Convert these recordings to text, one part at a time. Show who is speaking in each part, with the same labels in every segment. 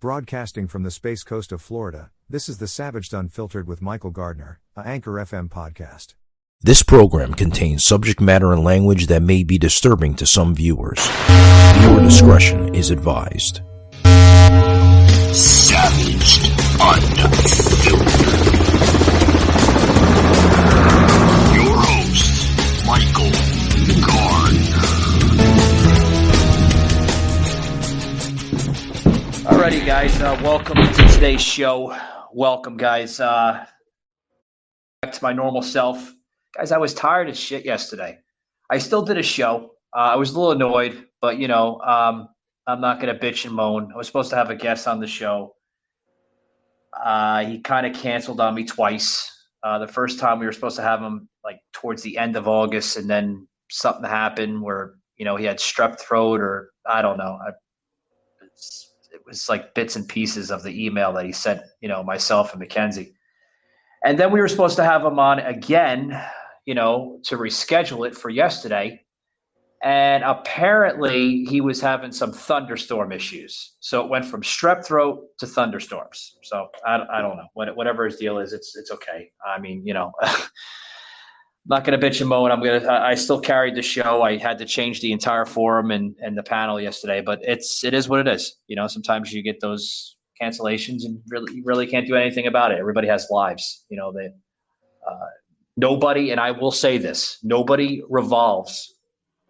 Speaker 1: Broadcasting from the Space Coast of Florida, this is The Savaged Unfiltered with Michael Gardner, a Anchor FM podcast.
Speaker 2: This program contains subject matter and language that may be disturbing to some viewers. Your discretion is advised.
Speaker 3: Savaged Unfiltered. Your host, Michael Gardner.
Speaker 4: Alrighty, guys. Welcome to today's show. Welcome, guys. Back to my normal self. Guys, I was tired as shit yesterday. I still did a show. I was a little annoyed, but, I'm not going to bitch and moan. I was supposed to have a guest on the show. He kind of canceled on me twice. The first time we were supposed to have him like towards the end of August, and then something happened where, he had strep throat, or I don't know. It was like bits and pieces of the email that he sent, myself and Mackenzie. And then we were supposed to have him on again, to reschedule it for yesterday. And apparently he was having some thunderstorm issues. So it went from strep throat to thunderstorms. So I don't know. Whatever his deal is, it's okay. I mean, I'm not going to bitch and moan. I still carried the show. I had to change the entire forum and the panel yesterday, but it is what it is. Sometimes you get those cancellations and you really can't do anything about it. Everybody has lives, nobody, and I will say this, nobody revolves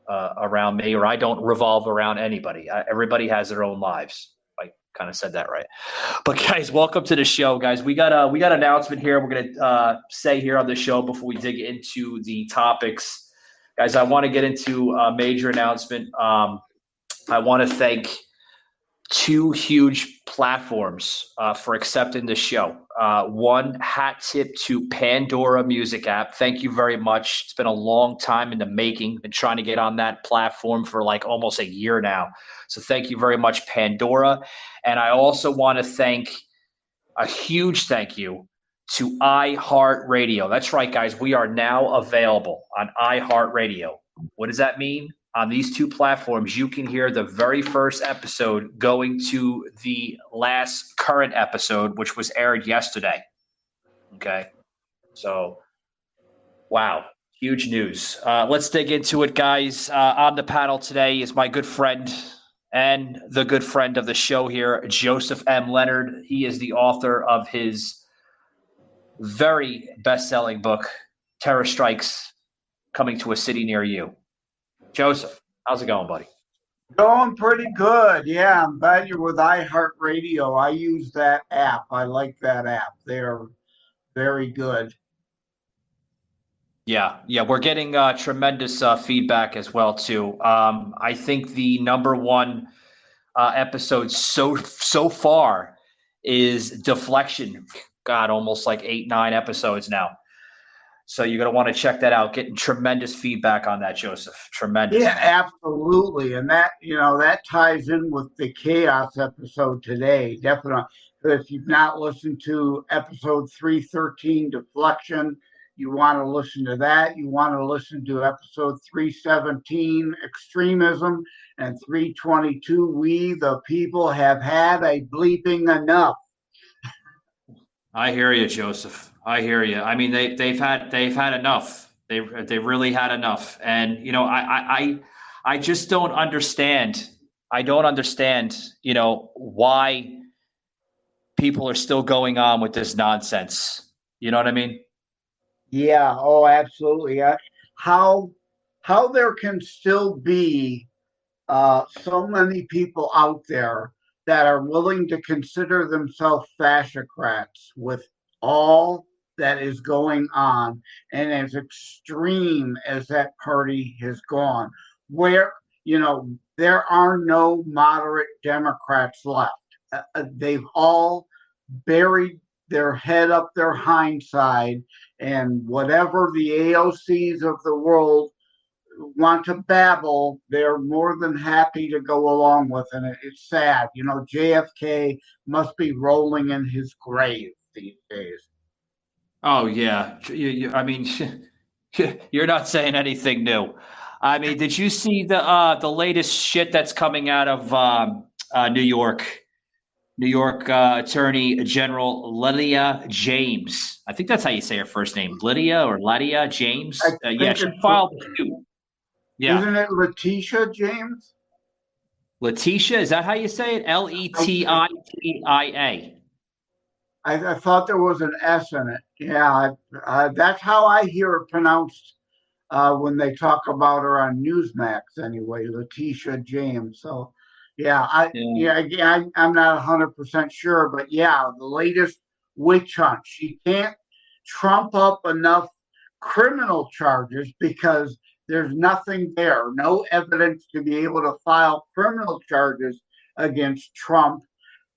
Speaker 4: around me, or I don't revolve around anybody. Everybody has their own lives. I kind of said that right. But guys, welcome to the show, guys. We got an announcement here. We're going to say here on the show before we dig into the topics. Guys, I want to get into a major announcement. I want to thank two huge platforms for accepting the show. One, hat tip to Pandora Music app. Thank you very much. It's been a long time in the making. Been trying to get on that platform for like almost a year now. So thank you very much, Pandora. And I also want to thank a huge thank you to iHeartRadio. That's right, guys. We are now available on iHeartRadio. What does that mean? On these two platforms, you can hear the very first episode going to the last current episode, which was aired yesterday. Okay. So, wow. Huge news. Let's dig into it, guys. On the panel today is my good friend and the good friend of the show here, Joseph M. Leonard. He is the author of his very best-selling book, Terror Strikes, Coming to a City Near You. Joseph, how's it going, buddy?
Speaker 5: Going pretty good. Yeah, I'm glad you're with iHeartRadio. I use that app. I like that app. They're very good.
Speaker 4: Yeah, we're getting tremendous feedback as well too. I think the number one episode so far is Deflection. God, almost like 8-9 episodes now. So you're going to want to check that out. Getting tremendous feedback on that, Joseph. Tremendous.
Speaker 5: Yeah, absolutely. And that, that ties in with the Chaos episode today. Definitely. If you've not listened to episode 313, Deflection, you want to listen to that. You want to listen to episode 317, Extremism, and 322, We the People Have Had a Bleeping Enough.
Speaker 4: I hear you, Joseph. I hear you. I mean, they've had enough. They really had enough. And I just don't understand. I don't understand. Why people are still going on with this nonsense. You know what I mean?
Speaker 5: Yeah. Oh, absolutely. How there can still be so many people out there that are willing to consider themselves fascocrats with all that is going on, and as extreme as that party has gone, where there are no moderate Democrats left. They've all buried their head up their hindside, and whatever the AOCs of the world want to babble, they're more than happy to go along with it. And it's sad. JFK must be rolling in his grave these days.
Speaker 4: Oh, yeah. I mean, you're not saying anything new. I mean, did you see the latest shit that's coming out of New York? New York Attorney General Lydia James. I think that's how you say her first name, Lydia
Speaker 5: I
Speaker 4: James. Yeah,
Speaker 5: think
Speaker 4: she
Speaker 5: it's,
Speaker 4: filed a suit. Yeah,
Speaker 5: isn't it Letitia James?
Speaker 4: Letitia, is that how you say it?
Speaker 5: I,
Speaker 4: Letitia.
Speaker 5: I thought there was an S in it. Yeah, that's how I hear it pronounced when they talk about her on Newsmax. Anyway, Letitia James. So, yeah,
Speaker 4: Yeah.
Speaker 5: I'm not 100% sure, but yeah, the latest witch hunt. She can't trump up enough criminal charges because there's nothing there, no evidence to be able to file criminal charges against Trump.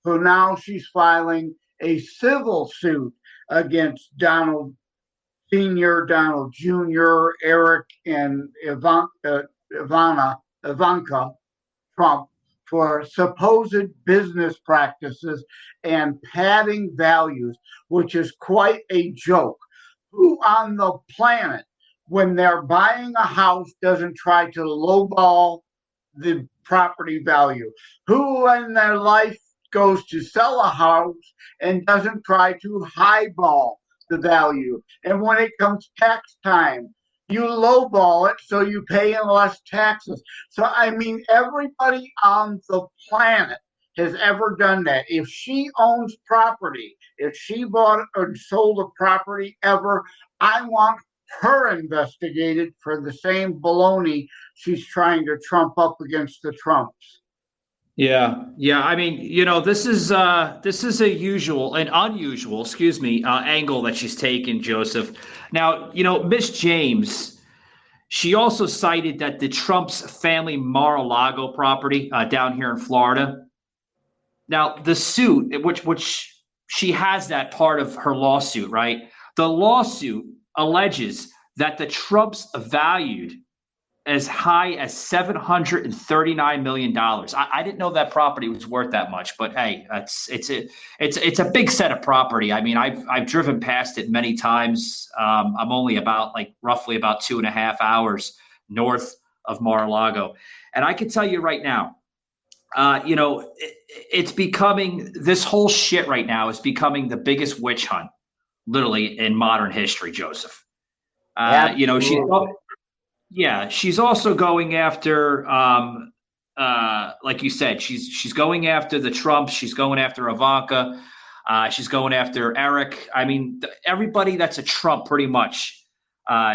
Speaker 5: So now she's filing a civil suit against Donald Sr., Donald Jr., Eric, and Ivanka Trump for supposed business practices and padding values, which is quite a joke. Who on the planet, when they're buying a house, doesn't try to lowball the property value? Who in their life goes to sell a house and doesn't try to highball the value? And when it comes tax time, you lowball it so you pay in less taxes. So, I mean, everybody on the planet has ever done that. If she owns property, if she bought or sold a property ever, I want her investigated for the same baloney she's trying to trump up against the Trumps.
Speaker 4: Yeah, yeah. I mean, this is a unusual, excuse me, angle that she's taken, Joseph. Now, Miss James, she also cited that the Trump's family Mar-a-Lago property down here in Florida. Now, the suit, which she has that part of her lawsuit, right? The lawsuit alleges that the Trumps valued as high as $739 million. I didn't know that property was worth that much, but hey, it's a big set of property. I mean, I've driven past it many times. I'm only roughly about 2.5 hours north of Mar-a-Lago, and I can tell you right now, it's becoming, this whole shit right now is becoming the biggest witch hunt, literally, in modern history, Joseph. She's also going after, like you said, she's going after the Trumps. She's going after Ivanka. She's going after Eric. I mean, everybody that's a Trump, pretty much.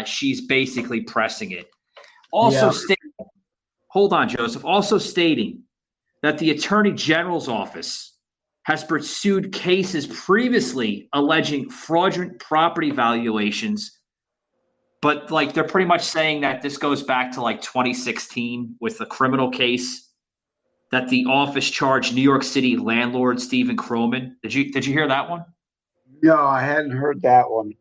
Speaker 4: She's basically pressing it. Also, hold on, Joseph. Also stating that the Attorney General's office has pursued cases previously alleging fraudulent property valuations. But they're pretty much saying that this goes back to 2016 with a criminal case that the office charged New York City landlord Stephen Croman. Did you hear that one?
Speaker 5: No, I hadn't heard that one.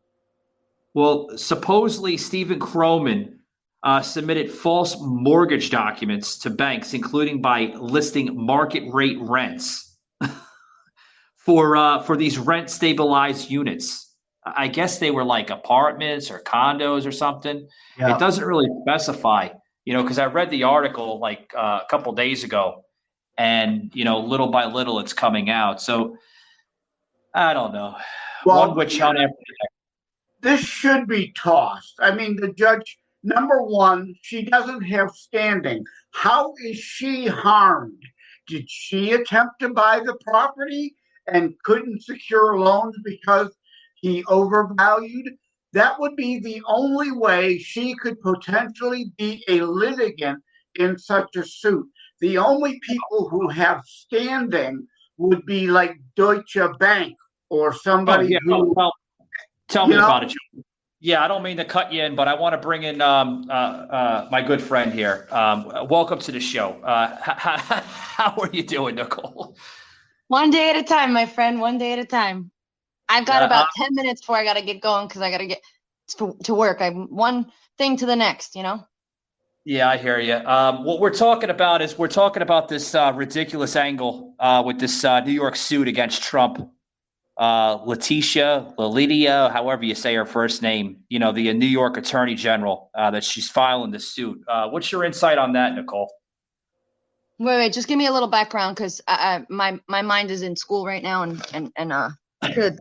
Speaker 4: Well, supposedly Stephen Croman submitted false mortgage documents to banks, including by listing market rate rents for these rent stabilized units. I guess they were like apartments or condos or something. Yeah. It doesn't really specify, because I read the article a couple days ago, and little by little it's coming out. So I don't know.
Speaker 5: Well,
Speaker 4: one witch hunt after
Speaker 5: this should be tossed. I mean, the judge, number one, she doesn't have standing. How is she harmed? Did she attempt to buy the property and couldn't secure loans because he overvalued? That would be the only way she could potentially be a litigant in such a suit. The only people who have standing would be like Deutsche Bank or somebody who.
Speaker 4: Tell me about it. Yeah, I don't mean to cut you in, but I want to bring in my good friend here. Welcome to the show. How are you doing, Nicole?
Speaker 6: One day at a time, my friend. One day at a time. I've got about 10 minutes before I got to get going because I got to get to work. I'm one thing to the next,
Speaker 4: Yeah, I hear you. What we're talking about is this ridiculous angle with this New York suit against Trump. Lydia, however you say her first name, the New York Attorney General, that she's filing the suit. What's your insight on that, Nicole?
Speaker 6: Wait, just give me a little background because my mind is in school right now and good.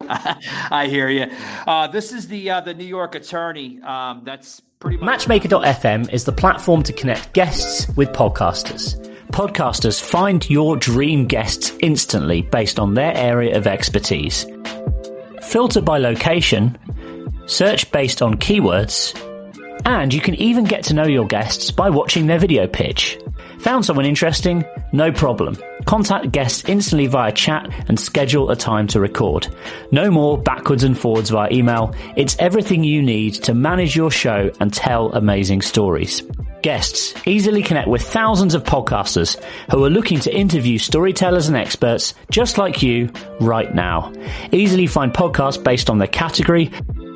Speaker 4: I hear you. This is the New York attorney. That's pretty much
Speaker 7: Matchmaker.fm is the platform to connect guests with podcasters. Podcasters find your dream guests instantly based on their area of expertise. Filter by location, search based on keywords, and you can even get to know your guests by watching their video pitch. Found someone interesting? No problem. Contact guests instantly via chat and schedule a time to record. No more backwards and forwards via email. It's everything you need to manage your show and tell amazing stories. Guests easily connect with thousands of podcasters who are looking to interview storytellers and experts just like you right now. Easily find podcasts based on their category,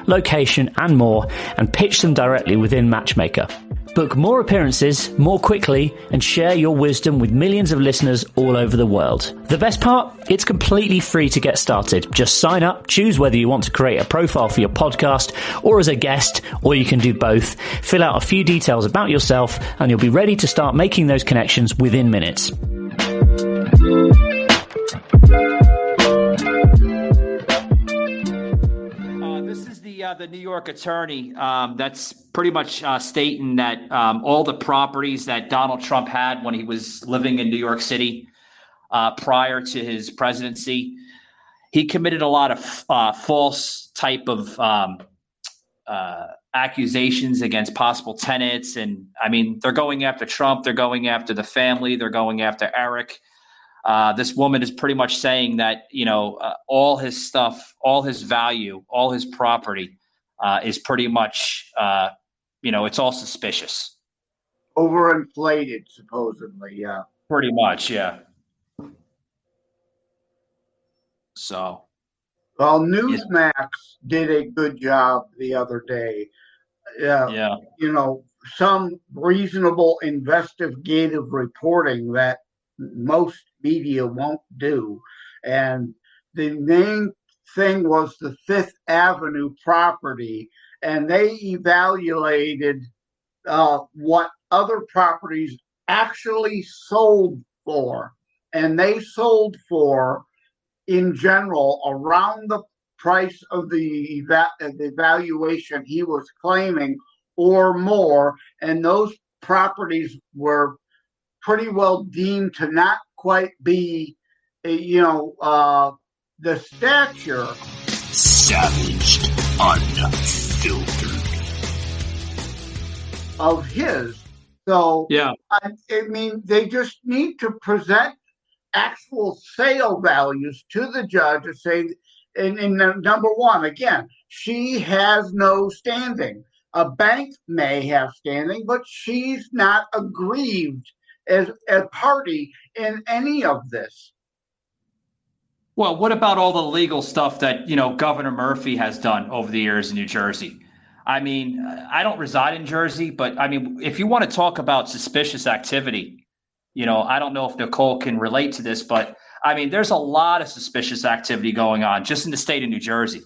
Speaker 7: location, and more, and pitch them directly within Matchmaker. Book more appearances more quickly and share your wisdom with millions of listeners all over the world. The best part? It's completely free to get started. Just sign up, choose whether you want to create a profile for your podcast or as a guest, or you can do both. Fill out a few details about yourself and you'll be ready to start making those connections within minutes.
Speaker 4: The New York attorney that's pretty much stating that all the properties that Donald Trump had when he was living in New York City prior to his presidency, he committed a lot of false type of accusations against possible tenants. And I mean, they're going after Trump. They're going after the family. They're going after Eric. This woman is pretty much saying that, all his stuff, all his value, all his property is pretty much, it's all suspicious.
Speaker 5: Overinflated, supposedly, yeah.
Speaker 4: Pretty much, yeah. So.
Speaker 5: Well, Newsmax did a good job the other day. Yeah. Some reasonable investigative reporting that most media won't do. And the main thing was the Fifth Avenue property, and they evaluated what other properties actually sold for. And they sold for, in general, around the price of the valuation he was claiming or more. And those properties were pretty well deemed to not quite be, the stature.
Speaker 3: Savaged, unfiltered.
Speaker 5: Of his. So,
Speaker 4: yeah.
Speaker 5: I mean, they just need to present actual sale values to the judge and say, and number one, again, she has no standing. A bank may have standing, but she's not aggrieved as a party in any of this.
Speaker 4: Well, what about all the legal stuff that, Governor Murphy has done over the years in New Jersey? I mean, I don't reside in Jersey, but I mean, if you want to talk about suspicious activity, I don't know if Nicole can relate to this, but I mean, there's a lot of suspicious activity going on just in the state of New Jersey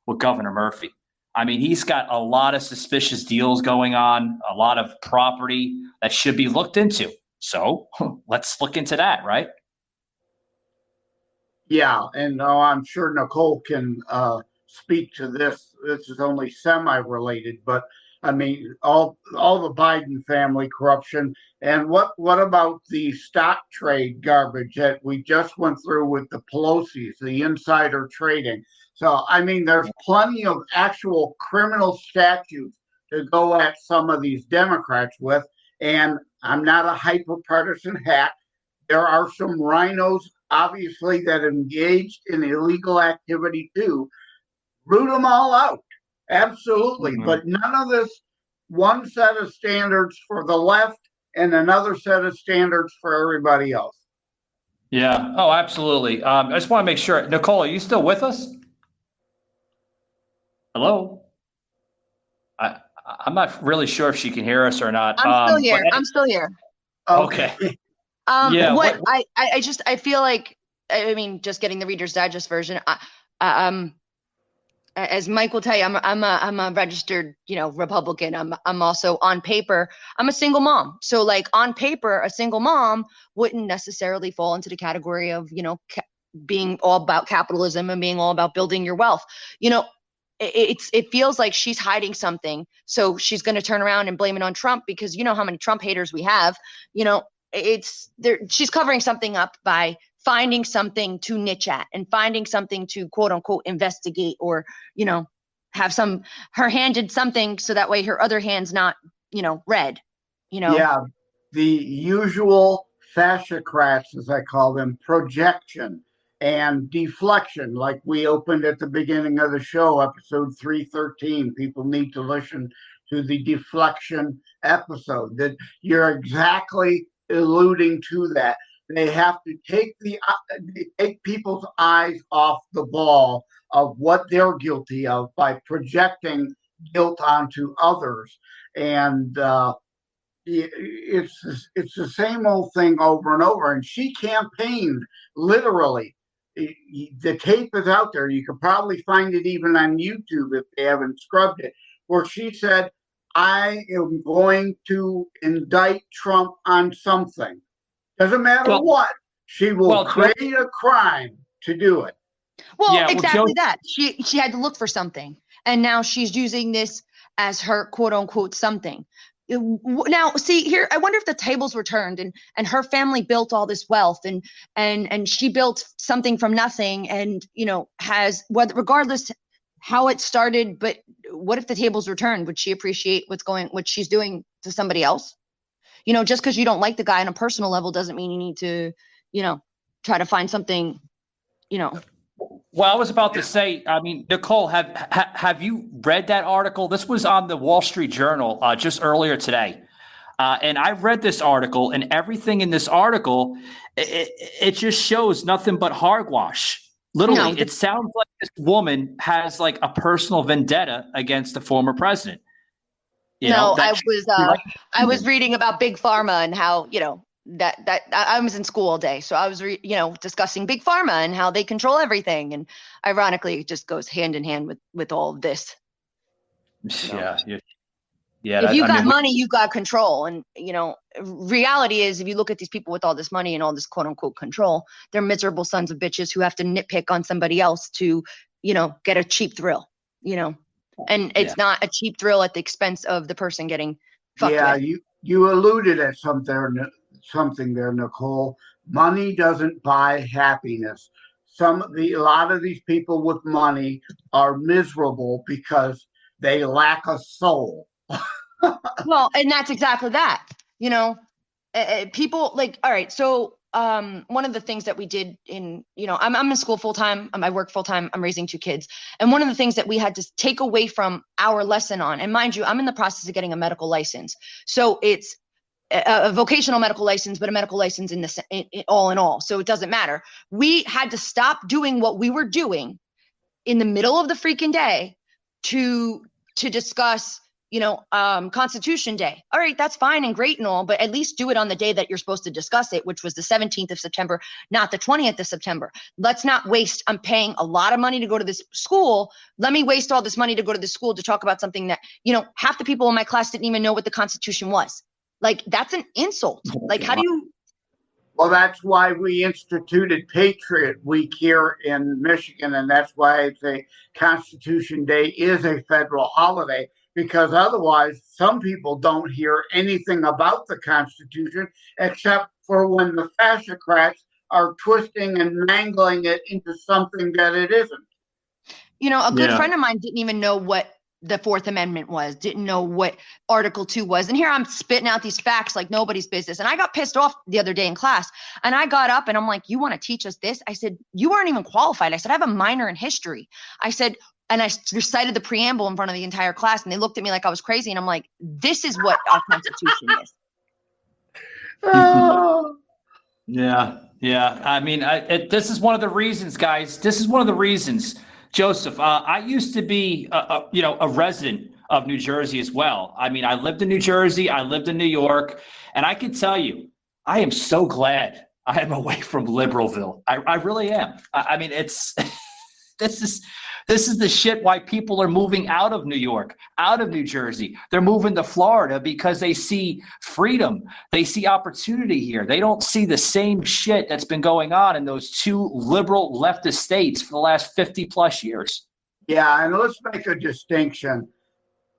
Speaker 4: with Governor Murphy. I mean, he's got a lot of suspicious deals going on, a lot of property that should be looked into. So let's look into that, right?
Speaker 5: Yeah, and I'm sure Nicole can speak to this. This is only semi-related, but I mean, all the Biden family corruption, and what about the stock trade garbage that we just went through with the Pelosi's, the insider trading? So I mean, there's plenty of actual criminal statutes to go at some of these Democrats with, and I'm not a hyper-partisan hack. There are some rhinos, obviously, that engaged in illegal activity too. Root them all out. Absolutely. Mm-hmm. But none of this one set of standards for the left and another set of standards for everybody else.
Speaker 4: Yeah. Oh, absolutely. I just want to make sure. Nicole, are you still with us? Hello? I'm not really sure if she can hear us or not.
Speaker 6: I'm still here. I'm still here.
Speaker 4: Okay.
Speaker 6: Yeah. I feel like, I mean, just getting the Reader's Digest version. as Mike will tell you, I'm a registered, Republican. I'm also on paper, I'm a single mom. So like on paper, a single mom wouldn't necessarily fall into the category of, being all about capitalism and being all about building your wealth. It feels like she's hiding something. So she's going to turn around and blame it on Trump because you know how many Trump haters we have. It's there. She's covering something up by finding something to niche at and finding something to quote unquote investigate or, have her hand in something so that way her other hand's not, red.
Speaker 5: Yeah, the usual fascicrats, as I call them, projection and deflection, like we opened at the beginning of the show, episode 313. People need to listen to the deflection episode. That you're exactly alluding to that. They have to take people's eyes off the ball of what they're guilty of by projecting guilt onto others. And it's the same old thing over and over. And she campaigned literally. The tape is out there. You could probably find it even on YouTube if they haven't scrubbed it, where she said, I am going to indict Trump on something. Doesn't matter what. She will create a crime to do it.
Speaker 6: Well, exactly that. She had to look for something. And now she's using this as her quote unquote something. Now, see here, I wonder if the tables were turned and her family built all this wealth and she built something from nothing and, has regardless how it started, but what if the tables were turned? Would she appreciate what she's doing to somebody else? Just because you don't like the guy on a personal level doesn't mean you need to, try to find something,
Speaker 4: Well, I was about to say, Nicole, have you read that article? This was on the Wall Street Journal just earlier today. And I read this article, and everything in this article, it just shows nothing but hogwash. Literally, It sounds like this woman has like a personal vendetta against the former president.
Speaker 6: I was reading about Big Pharma and how, that I was in school all day. So I was, discussing Big Pharma and how they control everything. And ironically, it just goes hand in hand with all of this.
Speaker 4: Yeah.
Speaker 6: If you got money, you got control. And, reality is if you look at these people with all this money and all this quote unquote control, they're miserable sons of bitches who have to nitpick on somebody else to, get a cheap thrill, and it's not a cheap thrill at the expense of the person getting fucked with.
Speaker 5: You alluded at something there, Nicole. Money doesn't buy happiness. A lot of these people with money are miserable because they lack a soul.
Speaker 6: Well, and that's exactly that. People like, all right, so one of the things that we did I'm in school full time. I work full time. I'm raising 2 kids. And one of the things that we had to take away from our lesson on, and mind you, I'm in the process of getting a medical license. So it's a vocational medical license, but a medical license in all. So it doesn't matter. We had to stop doing what we were doing in the middle of the freaking day to discuss, Constitution Day. All right, that's fine and great and all, but at least do it on the day that you're supposed to discuss it, which was the 17th of September, not the 20th of September. Let's not waste. I'm paying a lot of money to go to this school. Let me waste all this money to go to this school to talk about something that, half the people in my class didn't even know what the Constitution was. Like, that's an insult. Like, how do you?
Speaker 5: Well, that's why we instituted Patriot Week here in Michigan. And that's why I say Constitution Day is a federal holiday, because otherwise some people don't hear anything about the Constitution except for when the fascicrats are twisting and mangling it into something that it isn't.
Speaker 6: A good friend of mine didn't even know what the Fourth Amendment was, didn't know what Article 2 was. And here I'm spitting out these facts like nobody's business. And I got pissed off the other day in class and I got up and I'm like, you want to teach us this? I said, you aren't even qualified. I said, I have a minor in history. I said, and I recited the preamble in front of the entire class and they looked at me like I was crazy. And I'm like, this is what our Constitution is.
Speaker 4: Yeah. I mean, this is one of the reasons, guys. This is one of the reasons, Joseph. I used to be, a resident of New Jersey as well. I mean, I lived in New Jersey. I lived in New York. And I can tell you, I am so glad I am away from Liberalville. I really am. I mean, it's This is the shit why people are moving out of New York, out of New Jersey. They're moving to Florida because they see freedom. They see opportunity here. They don't see the same shit that's been going on in those two liberal leftist states for the last 50 plus years.
Speaker 5: Yeah, and let's make a distinction.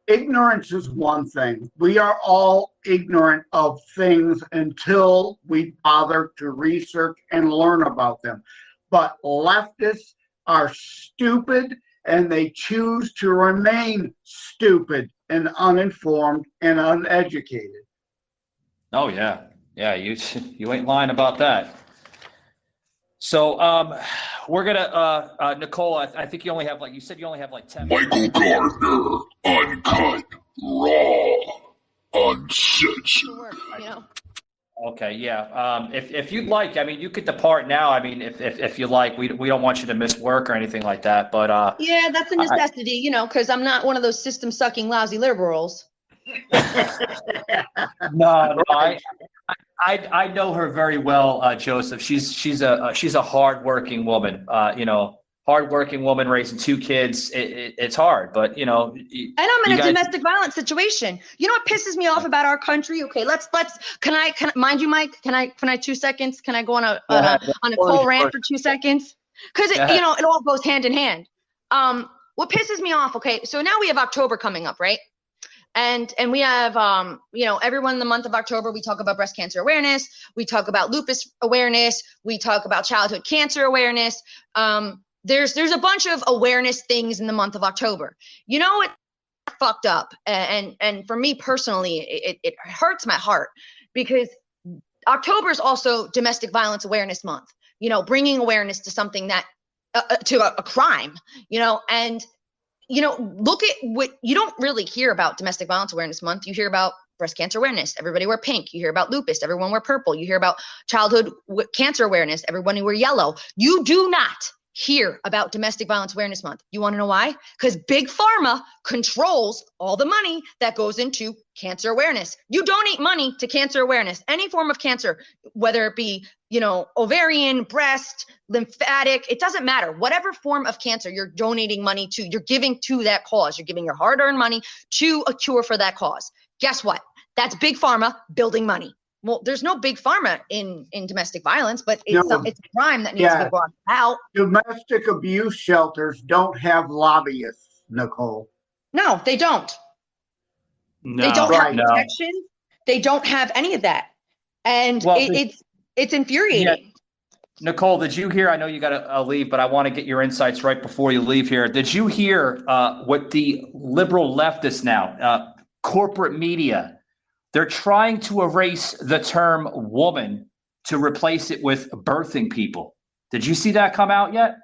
Speaker 5: Ignorance is one thing. We are all ignorant of things until we bother to research and learn about them. But leftists are stupid, and they choose to remain stupid and uninformed and uneducated.
Speaker 4: Oh, yeah. Yeah, you ain't lying about that. So we're going to, Nicole, I think you only have you said you only have 10 minutes.
Speaker 3: Michael Gardner, uncut, raw, uncensored.
Speaker 4: Okay, yeah. If you'd like, you could depart now. If you like, we don't want you to miss work or anything like that. But
Speaker 6: yeah, that's a necessity, because I'm not one of those system sucking lousy liberals.
Speaker 4: No, I know her very well, Joseph. She's a hardworking woman. Hardworking woman raising 2 kids. It's hard, but and I'm
Speaker 6: in a domestic violence situation. You know what pisses me off about our country? Okay, let's. Can I mind you, Mike? Can I 2 seconds? Can I go on a Nicole rant for 2 seconds? Because it all goes hand in hand. What pisses me off? Okay, so now we have October coming up, right? And we have, everyone in the month of October, we talk about breast cancer awareness. We talk about lupus awareness. We talk about childhood cancer awareness. There's a bunch of awareness things in the month of October. It's fucked up. And for me personally, it hurts my heart because October is also Domestic Violence Awareness Month, bringing awareness to something that, to a crime, and look at what you don't really hear about Domestic Violence Awareness Month. You hear about breast cancer awareness. Everybody wear pink. You hear about lupus. Everyone wear purple. You hear about childhood cancer awareness. Everybody wear yellow. You do not hear about Domestic Violence Awareness Month. You want to know why? Because Big Pharma controls all the money that goes into cancer awareness. You donate money to cancer awareness, any form of cancer, whether it be, ovarian, breast, lymphatic, it doesn't matter. Whatever form of cancer you're donating money to, you're giving to that cause. You're giving your hard-earned money to a cure for that cause. Guess what? That's Big Pharma building money. Well, there's no Big Pharma in domestic violence, but it's a crime that needs to be brought out.
Speaker 5: Domestic abuse shelters don't have lobbyists, Nicole.
Speaker 6: No, they don't.
Speaker 4: No,
Speaker 6: they don't have protection. They don't have any of that. And it's infuriating. Yeah.
Speaker 4: Nicole, did you hear? I know you got to leave, but I want to get your insights right before you leave here. Did you hear what the liberal leftists now, corporate media, they're trying to erase the term woman to replace it with birthing people? Did you see that come out yet?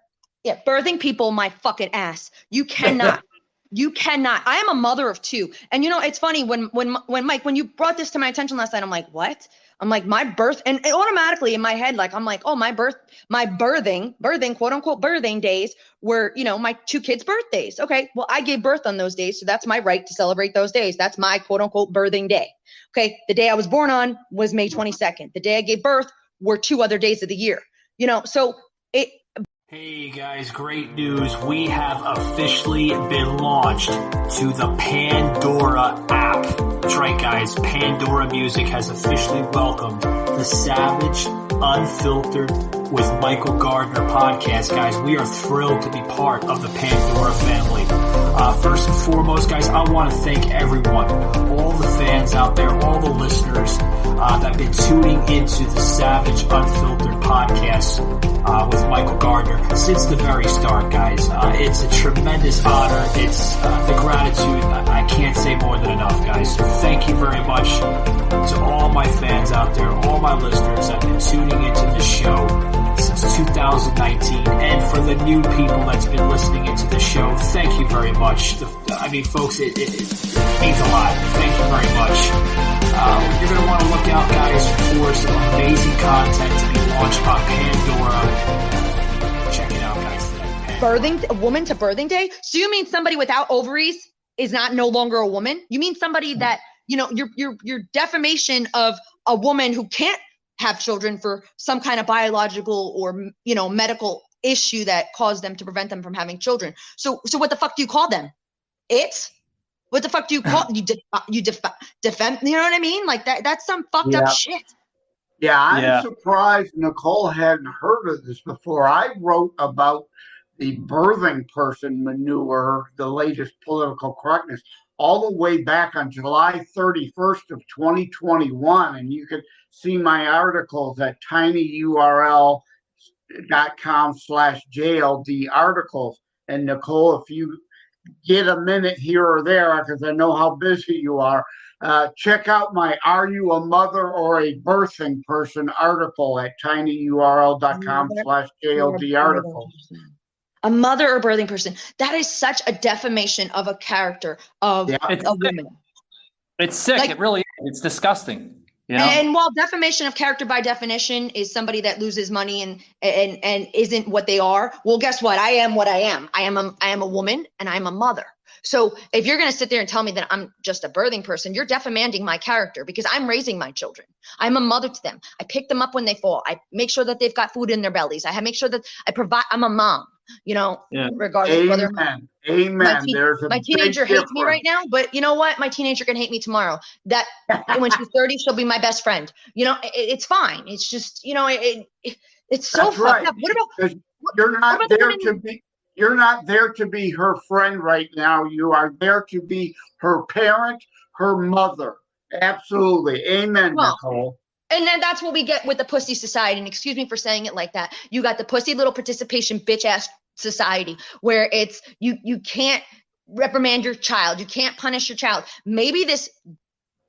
Speaker 6: Yeah, birthing people, my fucking ass. You cannot. You cannot. I am a mother of 2. And it's funny when Mike, when you brought this to my attention last night, I'm like, what? I'm like, my birth, and automatically in my head, I'm like, oh, my birthing, quote unquote, birthing days were, my 2 kids' birthdays. Okay. Well, I gave birth on those days. So that's my right to celebrate those days. That's my quote unquote birthing day. Okay. The day I was born on was May 22nd. The day I gave birth were 2 other days of the year, so it.
Speaker 7: Hey guys, great news. We have officially been launched to the Pandora app. That's right, guys. Pandora Music has officially welcomed the Savage, Unfiltered with Michael Gardner podcast. Guys, we are thrilled to be part of the Pandora family. First and foremost, guys, I want to thank everyone, all the fans out there, all the listeners that have been tuning into the Savage, Unfiltered podcast with Michael Gardner since the very start, guys. It's a tremendous honor. It's the gratitude. I can't say more than enough, guys. So thank you very much to all my fans out there, all my listeners that have been tuning into the show since 2019. And for the new people that's been listening into the show, thank you very much. Folks, it means a lot. Thank you very much. You're going to want to look out, guys, for some amazing content to be launched on Pandora. Check it out, guys.
Speaker 6: Birthing, a woman to birthing day? So you mean somebody without ovaries is no longer a woman? You mean somebody that, your defamation of a woman who can't have children for some kind of biological or, medical issue that caused them to prevent them from having children. So what the fuck do you call them? What the fuck do you call you defend? You know what I mean? Like that's some fucked up shit.
Speaker 5: Yeah, I'm surprised Nicole hadn't heard of this before. I wrote about the birthing person manure, the latest political correctness, all the way back on July 31st of 2021. And you can see my articles at tinyurl.com/JLD articles. And Nicole, if you get a minute here or there, because I know how busy you are, check out my Are You a Mother or a Birthing Person article at tinyurl.com/JLD articles.
Speaker 6: A mother or birthing person. That is such a defamation of a character of a woman.
Speaker 4: It's sick. Like, it really is. It's disgusting. You know?
Speaker 6: And while defamation of character by definition is somebody that loses money and isn't what they are, well, guess what? I am what I am. I am a woman and I'm a mother. So if you're going to sit there and tell me that I'm just a birthing person, you're defaming my character because I'm raising my children. I'm a mother to them. I pick them up when they fall. I make sure that they've got food in their bellies. I make sure that I provide. I'm a mom, regardless of whether
Speaker 5: Amen.
Speaker 6: My teenager hates me right now, but you know what? My teenager can hate me tomorrow. That when she's 30, she'll be my best friend. It's fine. It's just, it's so fucked up. What about
Speaker 5: You're not there to be her friend right now. You are there to be her parent, her mother. Absolutely. Amen, Nicole.
Speaker 6: And then that's what we get with the pussy society. And excuse me for saying it like that. You got the pussy little participation bitch ass society where it's you can't reprimand your child. You can't punish your child. Maybe this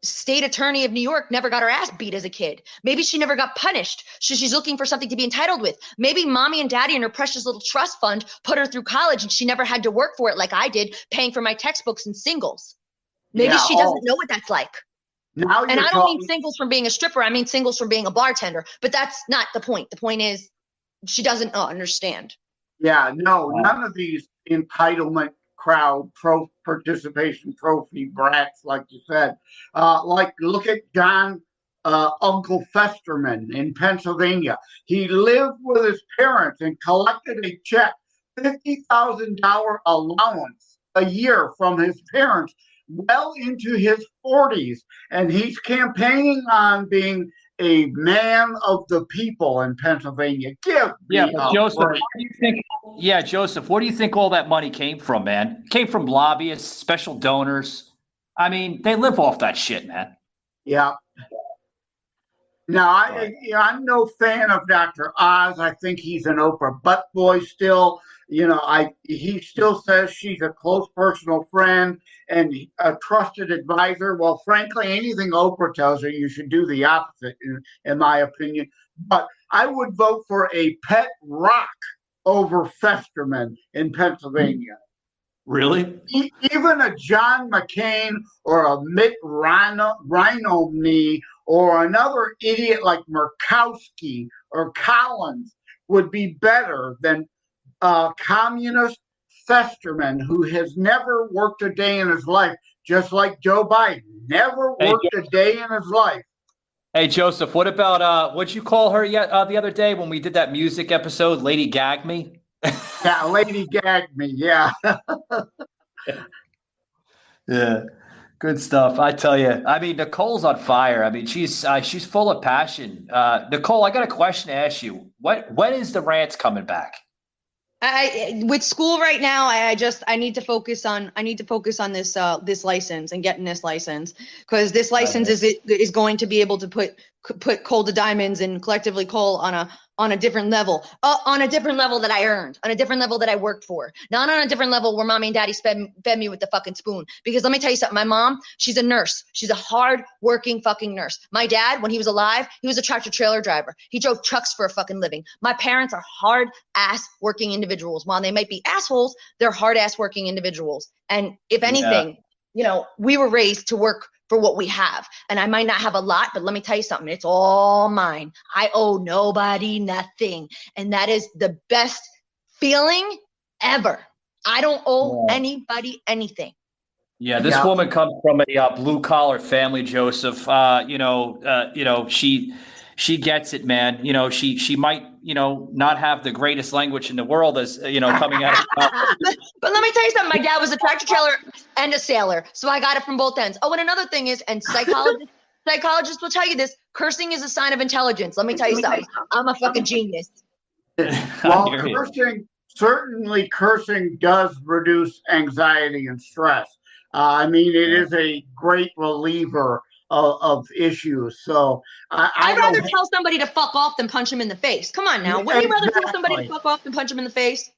Speaker 6: state attorney of New York never got her ass beat as a kid. Maybe she never got punished. She's looking for something to be entitled with. Maybe mommy and daddy in her precious little trust fund put her through college and she never had to work for it like I did, paying for my textbooks and singles. Maybe she doesn't know what that's like. And I don't mean singles from being a stripper. I mean singles from being a bartender. But that's not the point. The point is she doesn't understand.
Speaker 5: Yeah, no, none of these entitlement crowd participation trophy brats, like you said. Look at John Uncle Festerman in Pennsylvania. He lived with his parents and collected a check, $50,000 allowance a year from his parents well into his 40s. And he's campaigning on being a man of the people in Pennsylvania.
Speaker 4: Joseph, what do you think all that money came from, man? It came from lobbyists, special donors. I mean, they live off that shit, man.
Speaker 5: Yeah. Now, I'm no fan of Dr. Oz. I think he's an Oprah butt boy still. He still says she's a close personal friend and a trusted advisor. Well, frankly, anything Oprah tells her, you should do the opposite, in my opinion. But I would vote for a pet rock over Festerman in Pennsylvania.
Speaker 4: Really?
Speaker 5: Even a John McCain or a Mitt Romney or another idiot like Murkowski or Collins would be better than communist Festerman, who has never worked a day in his life, just like Joe Biden. Never worked a day in his life.
Speaker 4: Hey, Joseph, what about, what'd you call her the other day when we did that music episode, Lady Gag Me?
Speaker 5: Yeah, Lady Gag Me, yeah.
Speaker 4: Yeah, good stuff. I tell you, I mean, Nicole's on fire. I mean, she's full of passion. Nicole, I got a question to ask you. When is the rants coming back?
Speaker 6: With school right now, I need to focus on this license and getting this license, because this license is going to be able to put Cole to Diamonds and Collectively Cole on a different level, on a different level that I earned, on a different level that I worked for, not on a different level where mommy and daddy fed me with the fucking spoon. Because let me tell you something, my mom, she's a nurse. She's a hard working fucking nurse. My dad, when he was alive, he was a tractor trailer driver. He drove trucks for a fucking living. My parents are hard ass working individuals. While they might be assholes, they're hard ass working individuals. And if anything, we were raised to work for what we have. And I might not have a lot, but let me tell you something. It's all mine. I owe nobody nothing. And that is the best feeling ever. I don't owe anybody anything.
Speaker 4: Yeah, this woman comes from a blue collar family, Joseph. She she gets it, man. You know, she might, you know, not have the greatest language in the world as, you know, coming out of
Speaker 6: but let me tell you something. My dad was a tractor trailer and a sailor, so I got it from both ends. Oh, and another thing is, and psychologists will tell you this, cursing is a sign of intelligence. Let me tell you something. I'm a fucking genius.
Speaker 5: Well, cursing does reduce anxiety and stress. I mean, it is a great reliever of issues. So
Speaker 6: I'd rather tell somebody to fuck off than punch him in the face. Come on now. Wouldn't you rather tell somebody to fuck off than punch him in the face?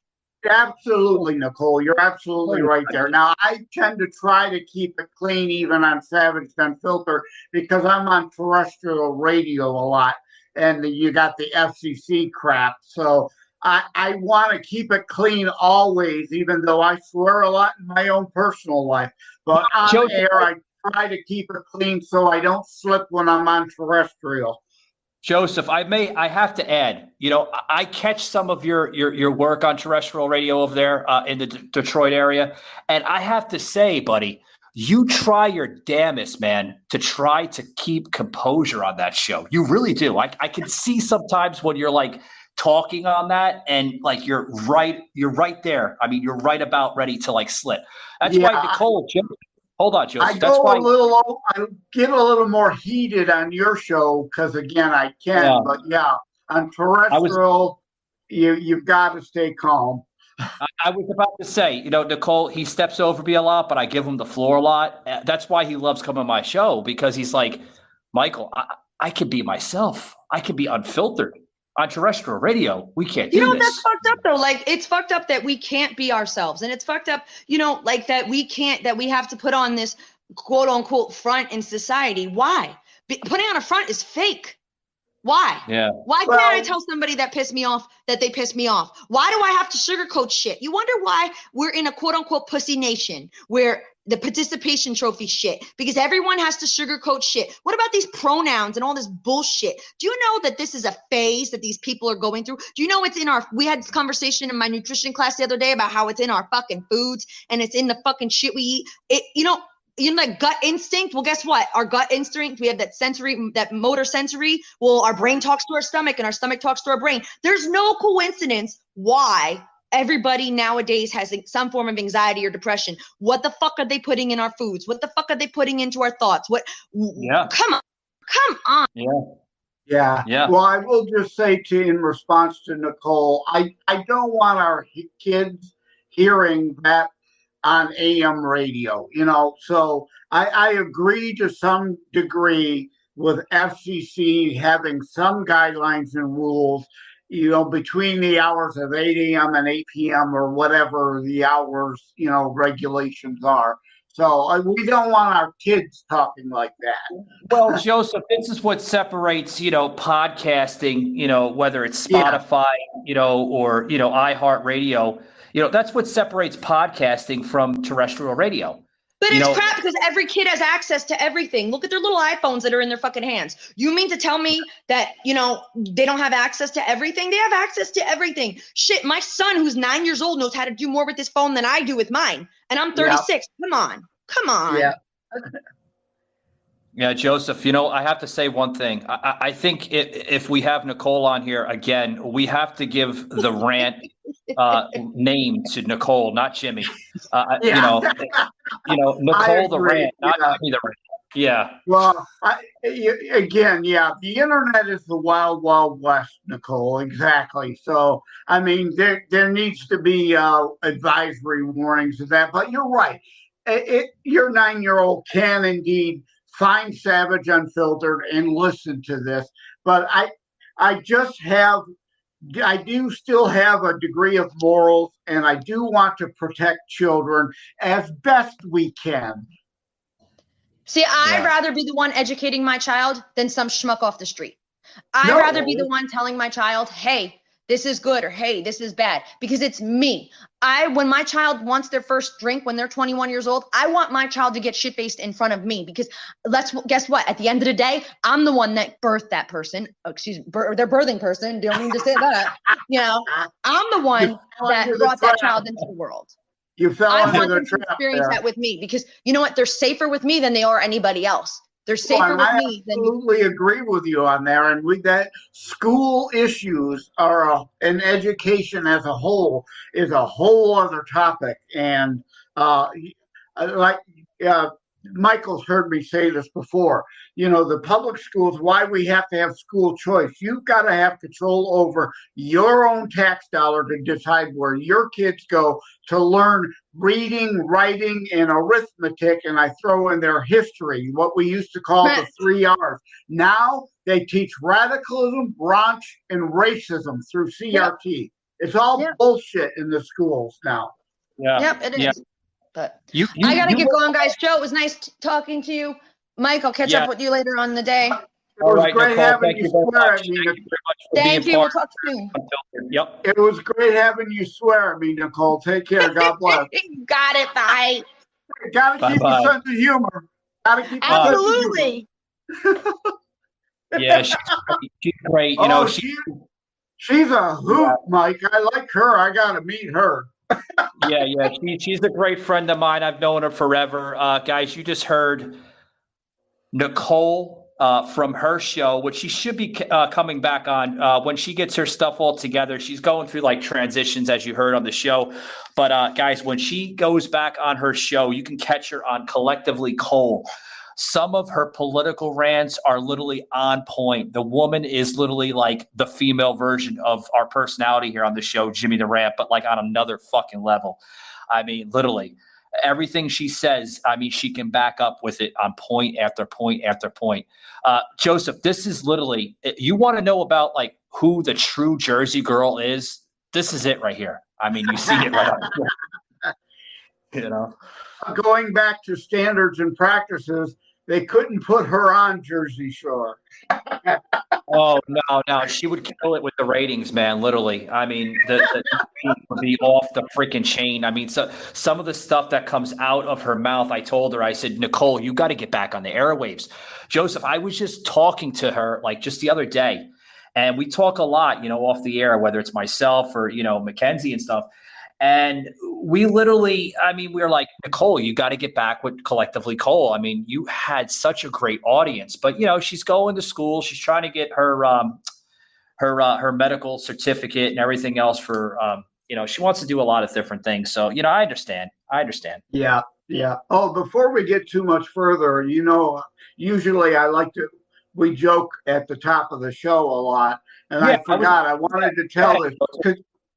Speaker 5: Absolutely, Nicole. You're absolutely right there. Now, I tend to try to keep it clean even on Savaged Unfiltered because I'm on terrestrial radio a lot and you got the FCC crap. So I want to keep it clean always, even though I swear a lot in my own personal life. But on air, I try to keep it clean so I don't slip when I'm on terrestrial.
Speaker 4: Joseph, I have to add, you know, I catch some of your work on terrestrial radio over there in the Detroit area. And I have to say, buddy, you try your damnest, man, to try to keep composure on that show. You really do. I can see sometimes when you're like talking on that and like you're right there. I mean, you're right about ready to like slip. That's why Nicole, hold on, Joseph.
Speaker 5: I get a little more heated on your show because again, I can, but on terrestrial, you've got to stay calm.
Speaker 4: I was about to say, you know, Nicole, he steps over me a lot, but I give him the floor a lot. That's why he loves coming to my show because he's like, Michael, I can be myself. I can be unfiltered. On terrestrial radio, we can't do this.
Speaker 6: That's fucked up though. Like it's fucked up that we can't be ourselves. And it's fucked up, you know, like that we have to put on this quote unquote front in society. Why? Putting on a front is fake. Why?
Speaker 4: Yeah.
Speaker 6: Why can't I tell somebody that pissed me off that they pissed me off? Why do I have to sugarcoat shit? You wonder why we're in a quote unquote pussy nation where the participation trophy shit, because everyone has to sugarcoat shit. What about these pronouns and all this bullshit? Do you know that this is a phase that these people are going through? Do you know it's in we had this conversation in my nutrition class the other day about how it's in our fucking foods and it's in the fucking shit we eat. You know, like gut instinct. Well, guess what? Our gut instinct, we have that motor sensory. Well, our brain talks to our stomach and our stomach talks to our brain. There's no coincidence why everybody nowadays has some form of anxiety or depression. What the fuck are they putting in our foods? What the fuck are they putting into our thoughts? Come on.
Speaker 5: Yeah. Well, I will just say in response to Nicole, I don't want our kids hearing that on AM radio, you know, so I agree to some degree with FCC having some guidelines and rules, you know, between the hours of 8 a.m. and 8 p.m. or whatever the hours, you know, regulations are. So we don't want our kids talking like that.
Speaker 4: Well, Joseph, this is what separates, you know, podcasting, you know, whether it's Spotify, you know, or, you know, iHeartRadio, you know, that's what separates podcasting from terrestrial radio.
Speaker 6: But it's crap because every kid has access to everything. Look at their little iPhones that are in their fucking hands. You mean to tell me that, you know, they don't have access to everything? They have access to everything. Shit, my son who's 9 years old knows how to do more with his phone than I do with mine. And I'm 36. Yeah. Come on.
Speaker 5: Yeah.
Speaker 4: Yeah, Joseph, you know, I have to say one thing. I think if we have Nicole on here again, we have to give the rant name to Nicole, not Jimmy. You know, Nicole the rant, not Jimmy the rant. Yeah.
Speaker 5: Well, the internet is the wild, wild west, Nicole. Exactly. So, I mean, there needs to be advisory warnings of that. But you're right. Your 9-year-old can indeed find Savage Unfiltered and listen to this. But I do still have a degree of morals, and I do want to protect children as best we can.
Speaker 6: See, I'd rather be the one educating my child than some schmuck off the street. I'd rather be the one telling my child, hey, this is good, or hey, this is bad, because it's me. When my child wants their first drink when they're 21 years old, I want my child to get shit-faced in front of me, because guess what? At the end of the day, I'm the one that birthed that person. Their birthing person. Don't mean to say that. You know, I'm the one that brought that child into the world.
Speaker 5: You fell
Speaker 6: I
Speaker 5: into
Speaker 6: want
Speaker 5: the
Speaker 6: them to
Speaker 5: trap
Speaker 6: experience
Speaker 5: there.
Speaker 6: that with me, because you know what? They're safer with me than they are anybody else. They're safer with
Speaker 5: I
Speaker 6: me than
Speaker 5: absolutely agree with you on there. And with that, school issues and education as a whole is a whole other topic. And uh, like uh, Michael's heard me say this before. The public schools, why we have to have school choice. You've got to have control over your own tax dollar to decide where your kids go to learn reading, writing, and arithmetic. And I throw in their history, what we used to call the 3 R's. Now they teach radicalism, raunch, and racism through CRT. Yep. It's all bullshit in the schools now.
Speaker 4: Yeah.
Speaker 6: Yep, it is.
Speaker 4: Yeah.
Speaker 6: But I got to get going, guys. Joe, it was nice talking to you. Mike, I'll catch up with you later on the day.
Speaker 5: It was great
Speaker 4: Nicole,
Speaker 5: having you swear at me.
Speaker 6: Thank you. We'll talk soon.
Speaker 4: Yep.
Speaker 5: It was great having you swear at me, Nicole. Take care. God bless.
Speaker 6: Got it. Bye.
Speaker 5: Gotta keep a sense of humor. Gotta keep
Speaker 6: Absolutely.
Speaker 4: Yeah, she's great.
Speaker 5: She's a hoot, Mike. I like her. I gotta meet her.
Speaker 4: Yeah. She's a great friend of mine. I've known her forever. Guys, you just heard Nicole from her show, which she should be coming back on when she gets her stuff all together. She's going through like transitions, as you heard on the show. But guys, when she goes back on her show, you can catch her on Collectively Cole. Some of her political rants are literally on point. The woman is literally like the female version of our personality here on the show, Jimmy the Rant, but like on another fucking level. I mean, literally. Everything she says, I mean, she can back up with it on point after point after point. Joseph, this is literally, you want to know about like who the true Jersey girl is? This is it right here. I mean, you see it right on.
Speaker 5: Going back to standards and practices, they couldn't put her on Jersey Shore.
Speaker 4: Oh, no. She would kill it with the ratings, man, literally. I mean, the would be off the freaking chain. I mean, so some of the stuff that comes out of her mouth, I told her, I said, Nicole, you got to get back on the airwaves. Joseph, I was just talking to her like just the other day, and we talk a lot, off the air, whether it's myself or, Mackenzie and stuff. And we literally, I mean, we were like, Nicole, you got to get back with Collectively Cole. I mean, you had such a great audience, but she's going to school. She's trying to get her her medical certificate and everything else for, she wants to do a lot of different things. So, I understand.
Speaker 5: Yeah. Oh, before we get too much further, usually we joke at the top of the show a lot. And I forgot, I wanted to tell this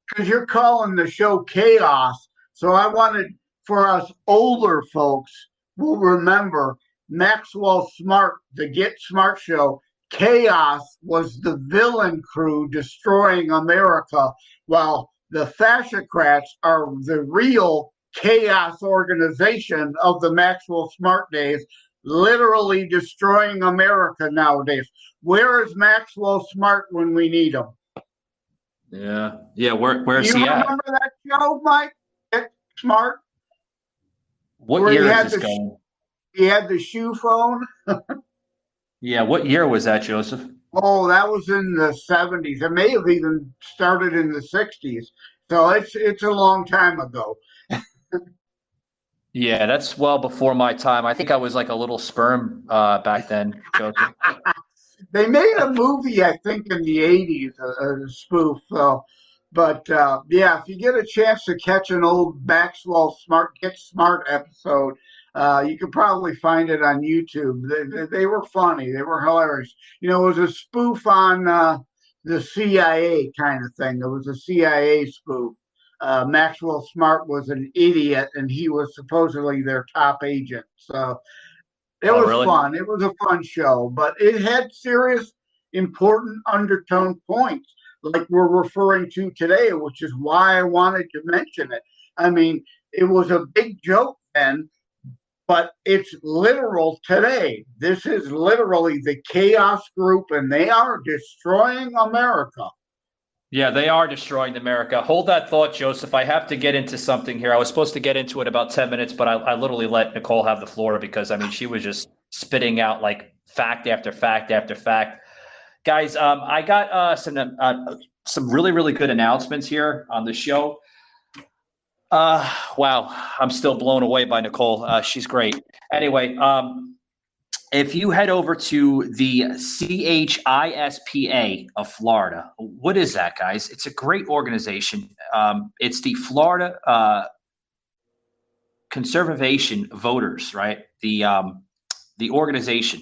Speaker 5: because you're calling the show Chaos. So I wanted for us older folks who remember Maxwell Smart, the Get Smart show. Chaos was the villain crew destroying America, while the fascocrats are the real chaos organization of the Maxwell Smart days, literally destroying America nowadays. Where is Maxwell Smart when we need him?
Speaker 4: Yeah. Where's he at?
Speaker 5: You remember that show, Mike? Smart.
Speaker 4: What year is this going?
Speaker 5: He had the shoe phone.
Speaker 4: Yeah, what year was that, Joseph?
Speaker 5: Oh, that was in the 70s. It may have even started in the 60s. So it's a long time ago.
Speaker 4: Yeah, that's well before my time. I think I was like a little sperm back then, Joseph.
Speaker 5: They made a movie, I think, in the 80s, a spoof. But if you get a chance to catch an old Maxwell Get Smart episode, you could probably find it on YouTube. They were funny. They were hilarious. It was a spoof on the CIA kind of thing. It was a CIA spoof. Maxwell Smart was an idiot, and he was supposedly their top agent. So it was
Speaker 4: really
Speaker 5: fun. It was a fun show, but it had serious, important undertone points like we're referring to today, which is why I wanted to mention it. I mean, it was a big joke then, but it's literal today. This is literally the Chaos Group, and they are destroying America.
Speaker 4: Yeah, they are destroying America. Hold that thought, Joseph. I have to get into something here. I was supposed to get into it about 10 minutes, but I literally let Nicole have the floor because, I mean, she was just spitting out like fact after fact after fact. Guys, I got some really, really good announcements here on the show. Wow, I'm still blown away by Nicole. She's great. Anyway, if you head over to the CHISPA of Florida, what is that, guys? It's a great organization. It's the Florida Conservation Voters, right? The organization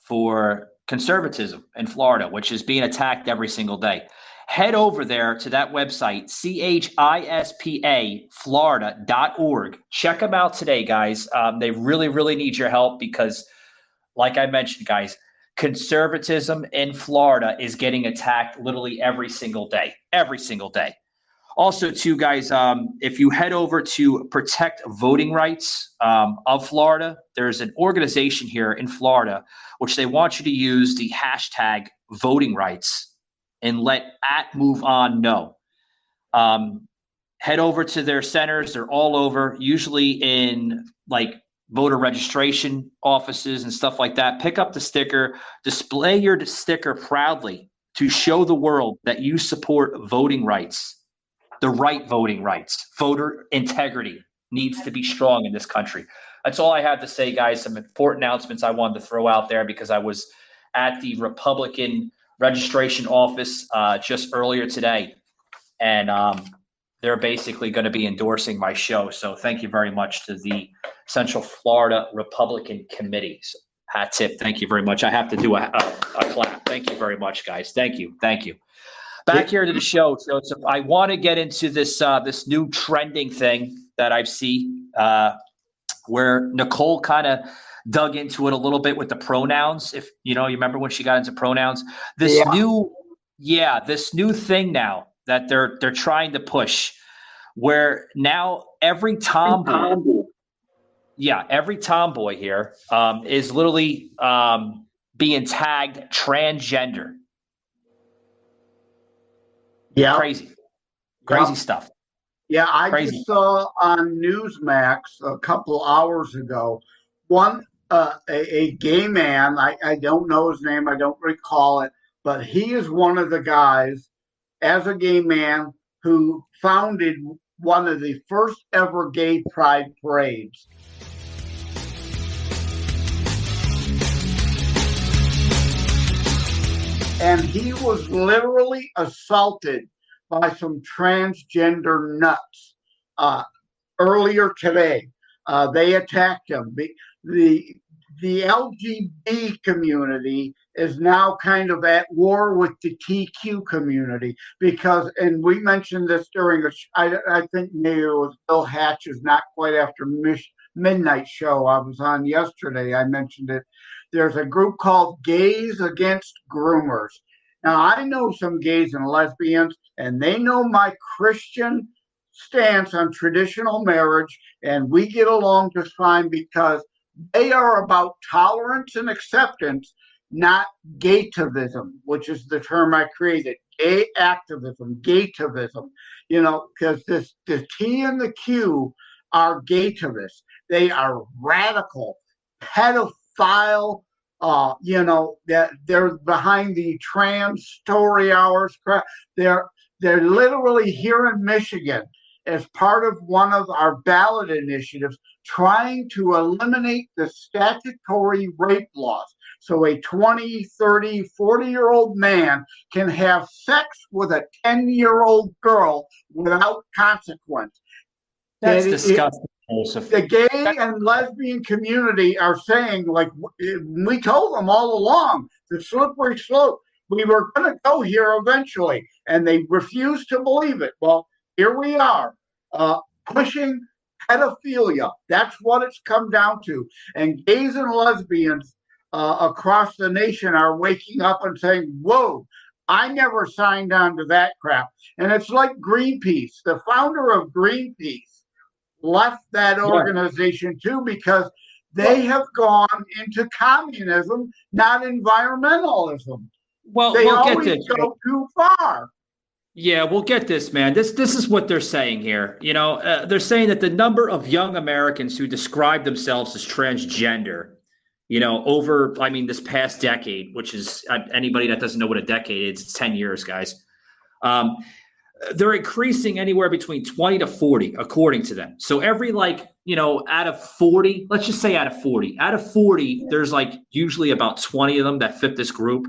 Speaker 4: for conservatism in Florida, which is being attacked every single day. Head over there to that website, CHISPAFlorida.org. Check them out today, guys. They really, really need your help because, like I mentioned, guys, conservatism in Florida is getting attacked literally every single day. Every single day. Also, too, guys, if you head over to Protect Voting Rights of Florida, there's an organization here in Florida which they want you to use the hashtag voting rights and let @MoveOn know. Head over to their centers. They're all over, usually in like voter registration offices and stuff like that. Pick up the sticker, display your sticker proudly to show the world that you support voting rights, the right voting rights. Voter integrity needs to be strong in this country. That's all I have to say, guys. Some important announcements I wanted to throw out there because I was at the Republican registration office just earlier today, and they're basically going to be endorsing my show. So thank you very much to the Central Florida Republican Committee. So, hat tip. Thank you very much. I have to do a clap. Thank you very much, guys. Thank you. Thank you. Back here to the show. So I want to get into this this new trending thing that I've seen where Nicole kind of dug into it a little bit with the pronouns. If you remember when she got into pronouns, this new thing now that they're trying to push, where now every tomboy here is literally being tagged transgender.
Speaker 5: Yeah,
Speaker 4: crazy stuff.
Speaker 5: Yeah, I just saw on Newsmax a couple hours ago a gay man. I don't know his name. I don't recall it, but he is one of the guys as a gay man who founded one of the first ever gay pride parades. And he was literally assaulted by some transgender nuts earlier today. They attacked him. The LGBT community is now kind of at war with the TQ community because, and we mentioned this during I think maybe it was Bill Hatch's Not Quite After Midnight show I was on yesterday. I mentioned it. There's a group called Gays Against Groomers. Now, I know some gays and lesbians, and they know my Christian stance on traditional marriage, and we get along just fine because they are about tolerance and acceptance, not gaytivism, which is the term I created. Gay activism, gaytivism, because the T and the Q are gaytivists. They are radical, pedophile, that they're behind the trans story hours crap. They're literally here in Michigan as part of one of our ballot initiatives trying to eliminate the statutory rape laws. So a 20, 30, 40-year-old man can have sex with a 10-year-old girl without consequence.
Speaker 4: That's disgusting.
Speaker 5: The gay and lesbian community are saying, like we told them all along, the slippery slope. We were going to go here eventually, and they refused to believe it. Well, here we are, pushing pedophilia. That's what it's come down to. And gays and lesbians across the nation are waking up and saying, whoa, I never signed on to that crap. And it's like Greenpeace. The founder of Greenpeace left that organization too because they have gone into communism, not environmentalism.
Speaker 4: Well,
Speaker 5: they
Speaker 4: we'll
Speaker 5: always
Speaker 4: get this.
Speaker 5: Go too far.
Speaker 4: Yeah, we'll get this, man. This is what they're saying here. They're saying that the number of young Americans who describe themselves as transgender, over, this past decade, which is anybody that doesn't know what a decade is, it's 10 years, guys. they're increasing anywhere between 20 to 40, according to them. So every out of 40, let's just say out of 40, there's usually about 20 of them that fit this group.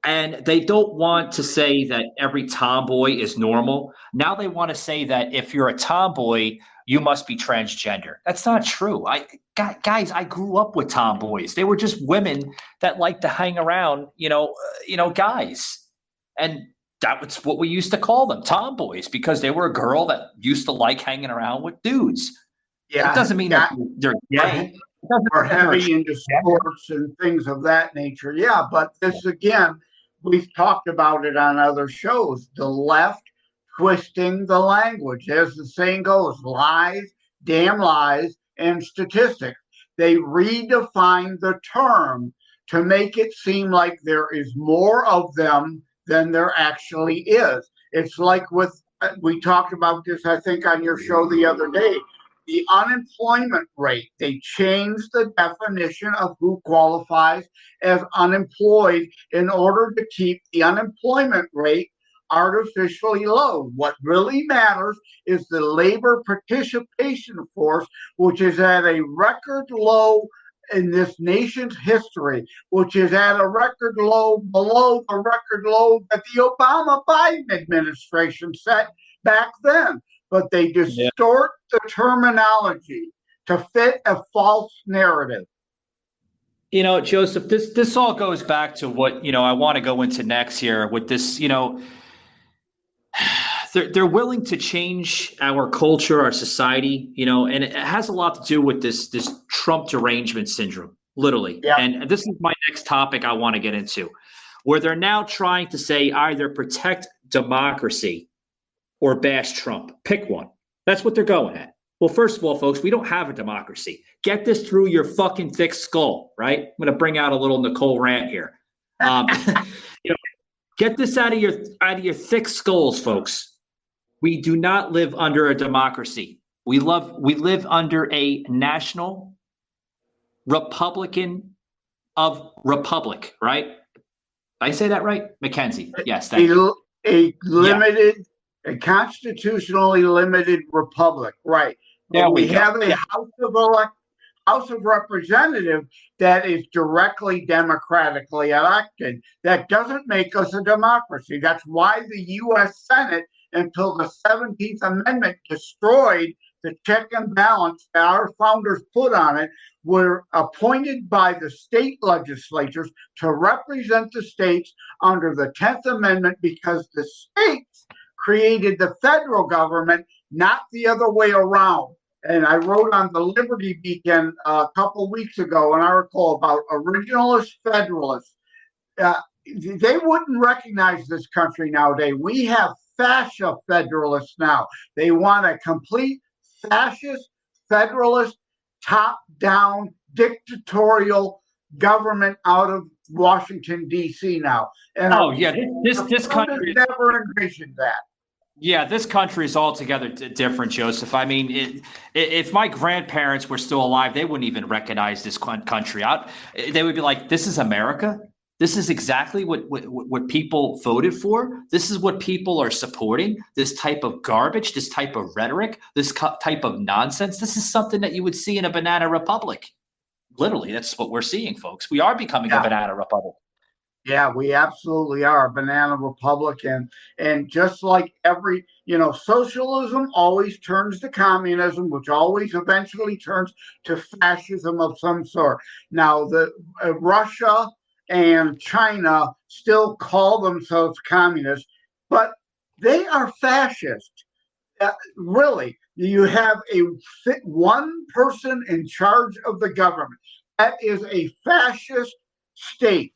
Speaker 4: And they don't want to say that every tomboy is normal. Now they want to say that if you're a tomboy, you must be transgender. That's not true. Guys, I grew up with tomboys. They were just women that like to hang around, guys. And that was what we used to call them, tomboys, because they were a girl that used to like hanging around with dudes. Yeah, it doesn't mean that they're gay.
Speaker 5: Or heavy into sports and things of that nature. Yeah, but this again, we've talked about it on other shows. The left twisting the language. As the saying goes, lies, damn lies, and statistics. They redefine the term to make it seem like there is more of them than there actually is. It's like we talked about this, I think, on your show the other day. The unemployment rate, they changed the definition of who qualifies as unemployed in order to keep the unemployment rate artificially low. What really matters is the labor participation force, which is at a record low in this nation's history, which is at a record low below the record low that the Obama-Biden administration set back then. But they distort the terminology to fit a false narrative.
Speaker 4: Joseph, this all goes back to what, I want to go into next here with this, they're willing to change our culture, our society, and it has a lot to do with this Trump derangement syndrome, literally. Yeah. And this is my next topic I want to get into, where they're now trying to say either protect democracy or bash Trump. Pick one. That's what they're going at. Well, first of all, folks, we don't have a democracy. Get this through your fucking thick skull, right? I'm going to bring out a little Nicole rant here. Get this out of your thick skulls, folks. We do not live under a democracy. We live under a national Republican of Republic, right? Did I say that right? Mackenzie. Yes.
Speaker 5: A constitutionally limited republic, right? But we have a House of Representatives that is directly democratically elected. That doesn't make us a democracy. That's why the U.S. Senate, until the 17th Amendment destroyed the check and balance that our founders put on it, were appointed by the state legislatures to represent the states under the 10th Amendment, because the states created the federal government, not the other way around. And I wrote on the Liberty Beacon a couple of weeks ago an article about originalist federalists. They wouldn't recognize this country nowadays. We have fascia federalists now. They want a complete fascist, federalist, top-down, dictatorial government out of Washington, D.C. now. And
Speaker 4: this country
Speaker 5: never envisioned that.
Speaker 4: Yeah, this country is altogether different, Joseph. I mean, if my grandparents were still alive, they wouldn't even recognize this country. They would be like, this is America? This is exactly what people voted for? This is what people are supporting? This type of garbage, this type of rhetoric, this type of nonsense? This is something that you would see in a banana republic. Literally, that's what we're seeing, folks. We are becoming a banana republic.
Speaker 5: Yeah, we absolutely are a banana republic, and just like every, socialism always turns to communism, which always eventually turns to fascism of some sort. Now, the Russia and China still call themselves communists, but they are fascist. Really, you have one person in charge of the government. That is a fascist state.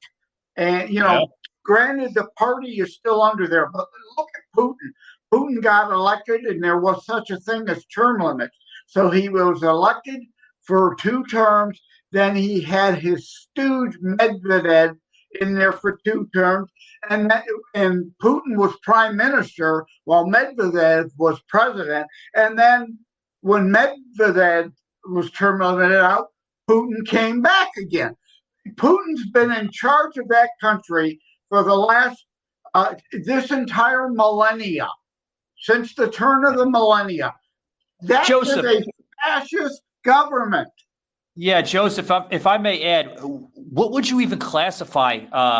Speaker 5: And, granted, the party is still under there, but look at Putin. Putin got elected, and there was such a thing as term limits. So he was elected for 2 terms. Then he had his stooge Medvedev in there for 2 terms. And Putin was prime minister while Medvedev was president. And then when Medvedev was term limited out, Putin came back again. Putin's been in charge of that country for the last this entire millennia, since the turn of the millennia, that
Speaker 4: Joseph,
Speaker 5: is a fascist government.
Speaker 4: Yeah, Joseph, if I may add, what would you even classify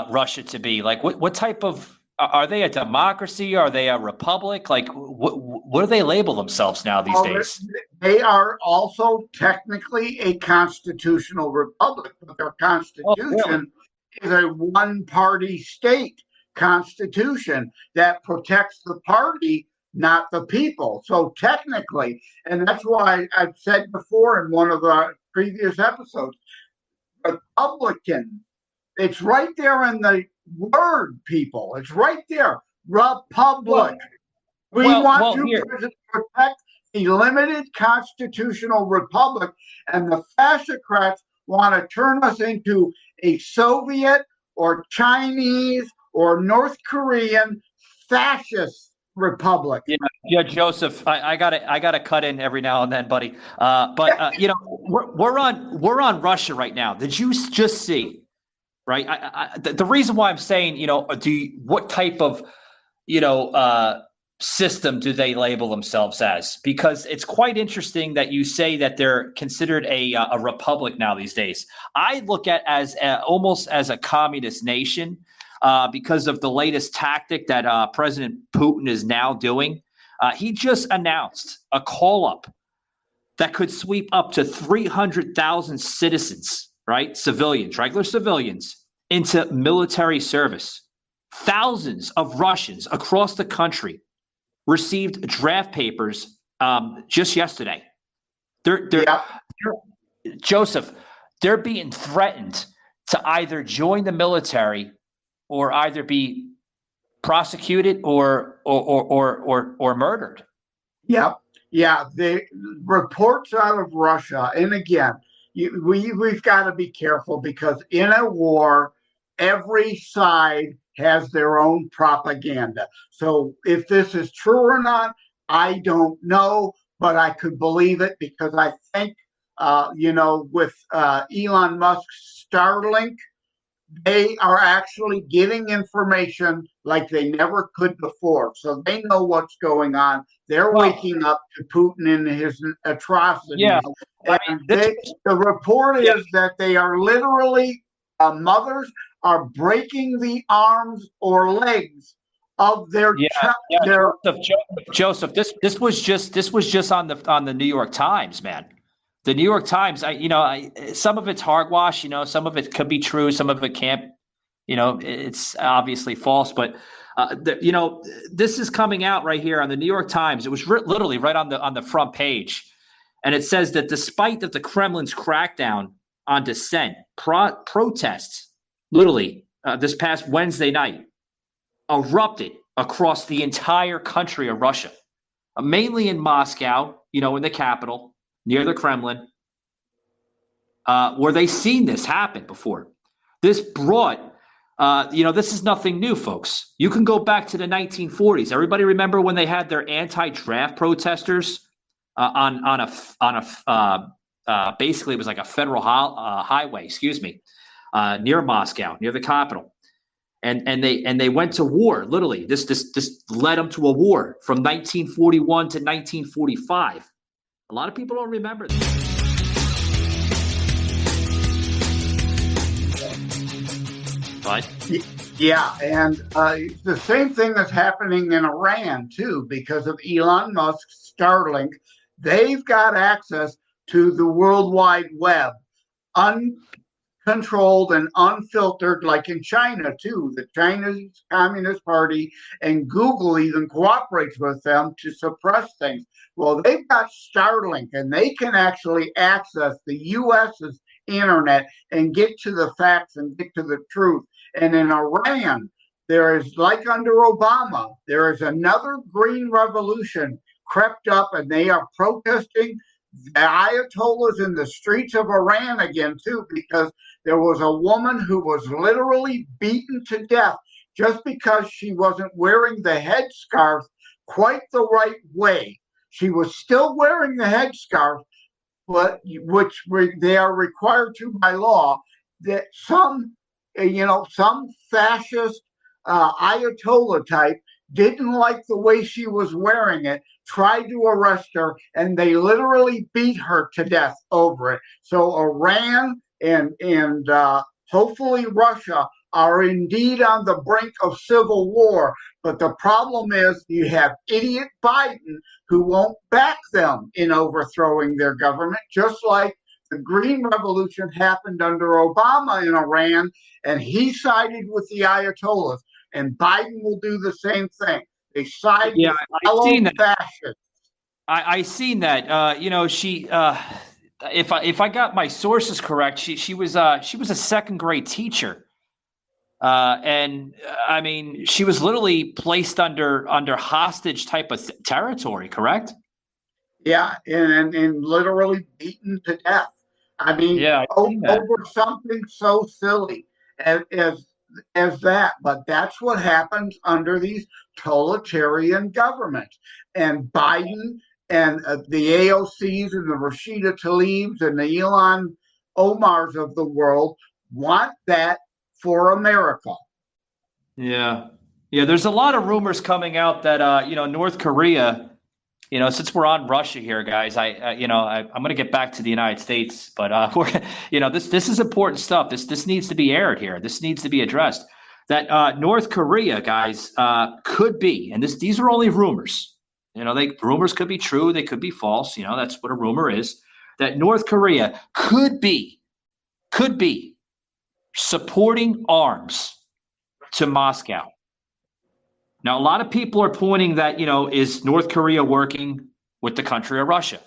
Speaker 4: Russia to be? Like, what type of are they a democracy? Are they a republic? Like, what do they label themselves now these days?
Speaker 5: They are also technically a constitutional republic, but their constitution is a one-party state constitution that protects the party, not the people. So technically, and that's why I've said before in one of the previous episodes, Republican. It's right there in the word, people. It's right there. Republic. We want to protect a limited constitutional republic, and the fascocrats want to turn us into a Soviet or Chinese or North Korean fascist republic.
Speaker 4: Yeah, Joseph, I gotta cut in every now and then, buddy. But you know, we're on Russia right now. Did you just see? Right. The reason why I'm saying, you know, what type of, you know, system do they label themselves as? Because it's quite interesting that you say that they're considered a republic now these days. I look at as almost as a communist nation. Because of the latest tactic that President Putin is now doing. He just announced a call-up that could sweep up to 300,000 citizens, right, civilians, regular civilians, into military service. Thousands of Russians across the country received draft papers just yesterday. Joseph, they're being threatened to either join the military or either be prosecuted or murdered.
Speaker 5: Yeah. The reports out of Russia, and again, we've got to be careful because in a war, every side has their own propaganda. So if this is true or not, I don't know, but I could believe it because I think, with Elon Musk's Starlink, they are actually getting information like they never could before. So they know what's going on. They're waking up to Putin and his atrocities.
Speaker 4: Yeah.
Speaker 5: And the report is that they are literally, mothers are breaking the arms or legs of their child.
Speaker 4: Joseph, this was just on the New York Times, man. The New York Times, some of it's hogwash, some of it could be true, some of it can't, it's obviously false. But, this is coming out right here on the New York Times. It was literally right on the front page. And it says that despite that the Kremlin's crackdown on dissent, protests, literally this past Wednesday night, erupted across the entire country of Russia, mainly in Moscow, in the capital, near the Kremlin, where they seen this happen before. This brought, this is nothing new, folks. You can go back to the 1940s. Everybody remember when they had their anti-draft protesters basically it was like a federal highway, near Moscow, near the capital, and they went to war. Literally, this led them to a war from 1941 to 1945. A lot of people don't remember this. Right?
Speaker 5: Yeah, and the same thing that's happening in Iran, too, because of Elon Musk's Starlink. They've got access to the World Wide Web, uncontrolled and unfiltered, like in China, too. The Chinese Communist Party and Google even cooperates with them to suppress things. Well, they've got Starlink, and they can actually access the U.S.'s internet and get to the facts and get to the truth. And in Iran, there is, like under Obama, there is another green revolution crept up, and they are protesting the Ayatollahs in the streets of Iran again, too, because there was a woman who was literally beaten to death just because she wasn't wearing the headscarf quite the right way. She was still wearing the headscarf, but which they are required to by law. That some fascist Ayatollah type didn't like the way she was wearing it, tried to arrest her, and they literally beat her to death over it. So Iran and hopefully Russia are indeed on the brink of civil war. But the problem is you have idiot Biden who won't back them in overthrowing their government, just like the Green Revolution happened under Obama in Iran, and he sided with the Ayatollahs. And Biden will do the same thing. They side with fellow fascists.
Speaker 4: I seen that. She. If I got my sources correct, she was a second grade teacher, and I mean she was literally placed under hostage type of territory. Correct?
Speaker 5: Yeah, and literally beaten to death. I mean, over something so silly as that. But that's what happens under these totalitarian governments. And Biden and the AOCs and the Rashida Tlaibs and the Elon Omars of the world want that for America.
Speaker 4: Yeah. There's a lot of rumors coming out that North Korea. Since we're on Russia here, guys, I'm going to get back to the United States, but this is important stuff. This needs to be aired here. This needs to be addressed. That North Korea, guys, could be, and these are only rumors. Rumors could be true, they could be false. That's what a rumor is. That North Korea could be supporting arms to Moscow. Now, a lot of people are pointing that, is North Korea working with the country of Russia?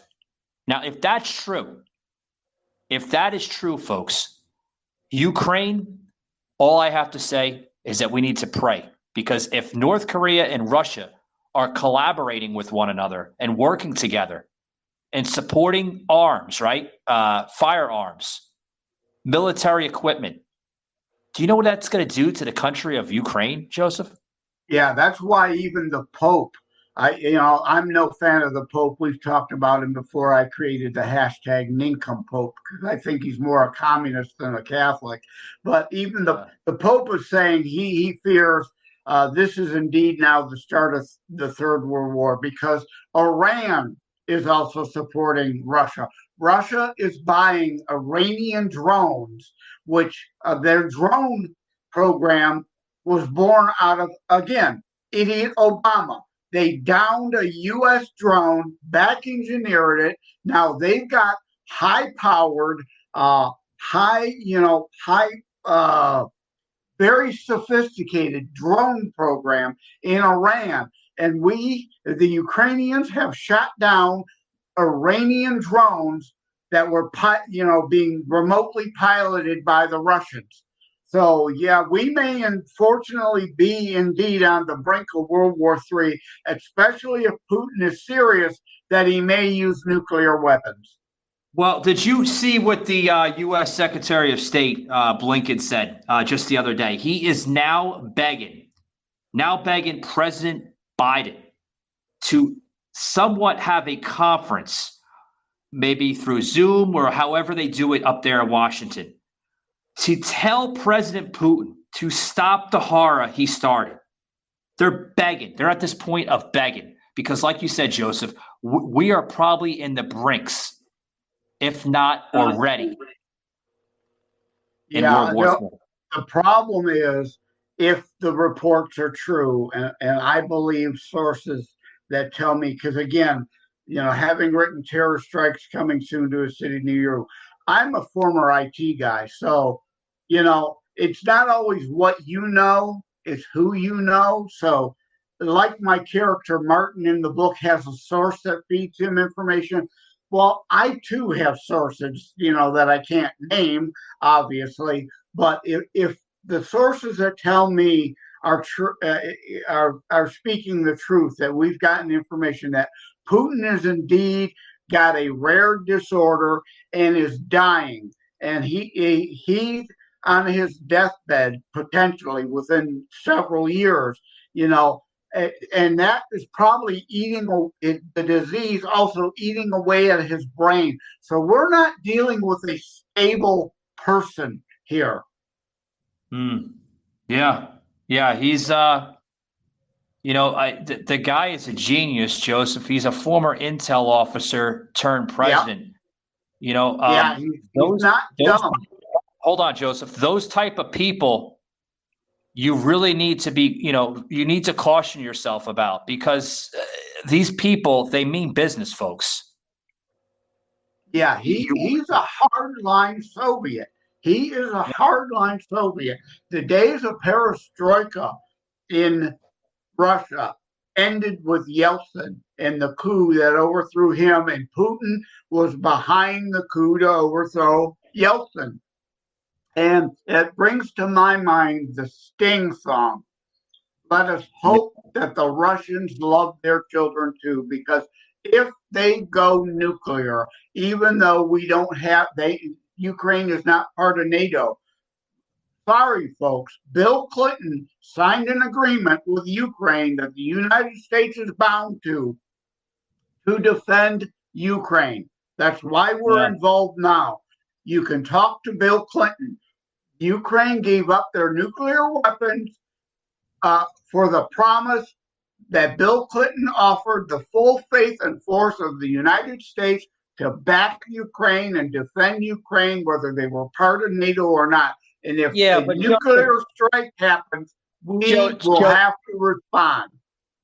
Speaker 4: Now, if that is true, folks, Ukraine, all I have to say is that we need to pray. Because if North Korea and Russia are collaborating with one another and working together and supporting arms, right? Firearms, military equipment, do you know what that's going to do to the country of Ukraine, Joseph?
Speaker 5: Yeah, that's why even the Pope, I'm no fan of the Pope. We've talked about him before. I created the hashtag nincompope because I think he's more a communist than a Catholic. But even the Pope is saying he fears this is indeed now the start of the Third World War because Iran is also supporting Russia. Russia is buying Iranian drones, which their drone program was born out of, again, idiot Obama. They downed a U.S. drone, back engineered it. Now they've got high-powered, very sophisticated drone program in Iran. And we, the Ukrainians, have shot down Iranian drones that were, being remotely piloted by the Russians. So, yeah, we may unfortunately be indeed on the brink of World War III, especially if Putin is serious that he may use nuclear weapons.
Speaker 4: Well, did you see what the U.S. Secretary of State Blinken said just the other day? He is now begging President Biden to somewhat have a conference, maybe through Zoom or however they do it up there in Washington, to tell President Putin to stop the horror he started. They're begging. They're at this point of begging because, like you said, Joseph, we are probably in the brinks, if not already, in World War IV.
Speaker 5: The problem is if the reports are true, and I believe sources that tell me, because again, having written Terror Strikes Coming Soon to a City Near You, I'm a former IT guy, so it's not always what you know, it's who you know. So, like my character Martin in the book has a source that feeds him information. Well, I too have sources, that I can't name, obviously. But if the sources that tell me are speaking the truth, that we've gotten information that Putin is indeed got a rare disorder and is dying, and he's on his deathbed potentially within several years, and that is probably eating the disease, also eating away at his brain. So we're not dealing with a stable person here.
Speaker 4: Yeah. Yeah, he's the guy is a genius, Joseph. He's a former intel officer turned
Speaker 5: Yeah,
Speaker 4: president. You know,
Speaker 5: yeah, he's
Speaker 4: those
Speaker 5: not
Speaker 4: those.
Speaker 5: dumb.
Speaker 4: Hold on, Joseph. Those type of people, you really need to be. You need to caution yourself about because these people they mean business, folks.
Speaker 5: Yeah,
Speaker 4: You,
Speaker 5: he's a hardline Soviet. He is a hardline Soviet. The days of perestroika in Russia ended with Yeltsin and the coup that overthrew him, and Putin was behind the coup to overthrow Yeltsin. And it brings to my mind the Sting song. Let us hope that the Russians love their children too, because if they go nuclear, even though we don't have Ukraine is not part of NATO. Sorry, folks. Bill Clinton signed an agreement with Ukraine that the United States is bound to defend Ukraine. That's why we're involved now. You can talk to Bill Clinton. Ukraine gave up their nuclear weapons for the promise that Bill Clinton offered the full faith and force of the United States to back Ukraine and defend Ukraine, whether they were part of NATO or not. And if a nuclear strike happens, we will have to respond.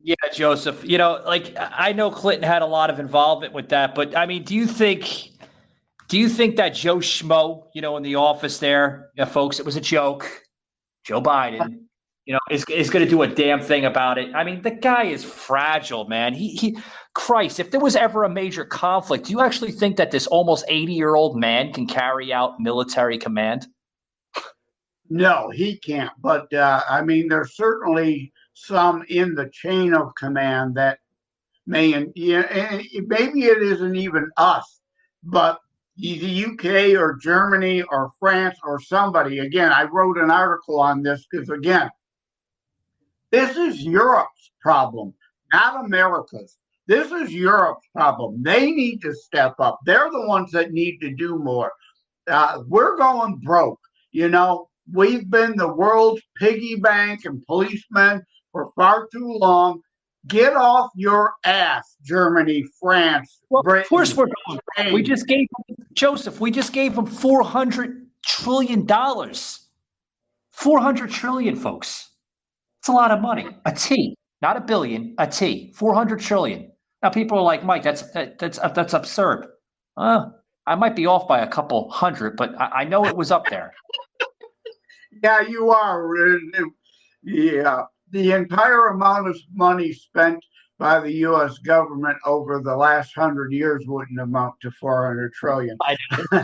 Speaker 4: Yeah, Joseph. I know Clinton had a lot of involvement with that, but I mean, do you think that Joe Schmo, in the office there, folks, it was a joke. Joe Biden, is going to do a damn thing about it. I mean, the guy is fragile, man. Christ, if there was ever a major conflict, do you actually think that this almost 80-year-old man can carry out military command?
Speaker 5: No, he can't. But I mean, there's certainly some in the chain of command that may, and maybe it isn't even us, but the UK or Germany or France or somebody. Again, I wrote an article on this because, again, this is Europe's problem, not America's. This is Europe's problem. They need to step up. They're the ones that need to do more. We're going broke. We've been the world's piggy bank and policemen for far too long. Get off your ass, Germany, France, Britain.
Speaker 4: Of course we're going. Spain. We just gave Joseph. We just gave them $400 trillion. $400 trillion, folks. It's a lot of money. A T, not a billion. A T. 400 trillion. Now people are like, Mike, that's absurd. I might be off by a couple hundred, but I know it was up there.
Speaker 5: Yeah, you are. Yeah, the entire amount of money spent by the U.S. government over the last 100 years wouldn't amount to 400 trillion.
Speaker 4: I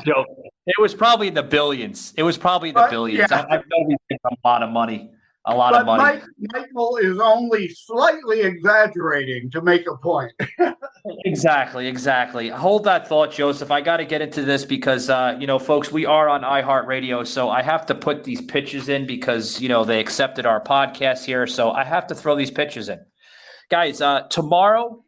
Speaker 4: know. It was probably the billions. It was probably the billions. Yeah. I know we think a lot of money. But
Speaker 5: Michael is only slightly exaggerating to make a point.
Speaker 4: Exactly. Hold that thought, Joseph. I got to get into this because, folks, we are on iHeartRadio, so I have to put these pitches in because, they accepted our podcast here, so I have to throw these pitches in. Guys, tomorrow,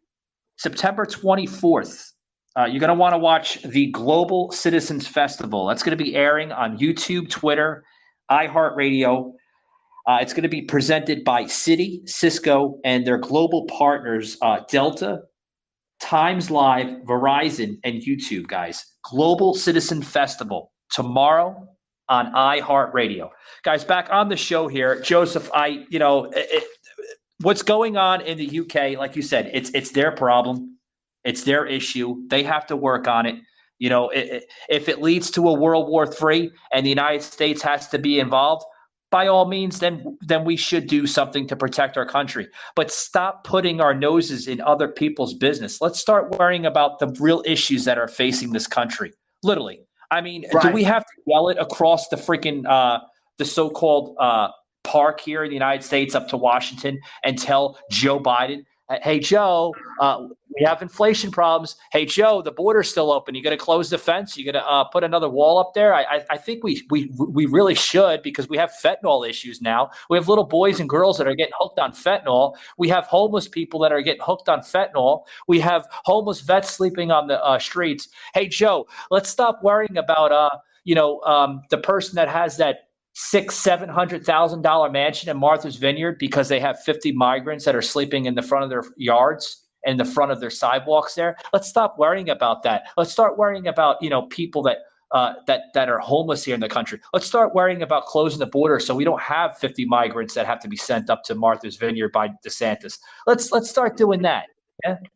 Speaker 4: September 24th, you're going to want to watch the Global Citizens Festival. That's going to be airing on YouTube, Twitter, iHeartRadio. It's going to be presented by Citi, Cisco, and their global partners, Delta, Times Live, Verizon, and YouTube, guys. Global Citizen Festival tomorrow on iHeartRadio. Guys, back on the show here. Joseph, what's going on in the UK, like you said, it's their problem. It's their issue. They have to work on it. If it leads to a World War III and the United States has to be involved, by all means, then we should do something to protect our country. But stop putting our noses in other people's business. Let's start worrying about the real issues that are facing this country. Literally. I mean, right. Do we have to yell it across the freaking the so-called park here in the United States up to Washington and tell Joe Biden, hey, Joe, we have inflation problems. Hey, Joe, the border's still open. You going to close the fence? You going to put another wall up there? I think we really should because we have fentanyl issues now. We have little boys and girls that are getting hooked on fentanyl. We have homeless people that are getting hooked on fentanyl. We have homeless vets sleeping on the streets. Hey, Joe, let's stop worrying about the person that has that $700,000 mansion in Martha's Vineyard because they have 50 migrants that are sleeping in the front of their yards and the front of their sidewalks there. Let's stop worrying about that. Let's start worrying about, people that are homeless here in the country. Let's start worrying about closing the border so we don't have 50 migrants that have to be sent up to Martha's Vineyard by DeSantis. Let's start doing that.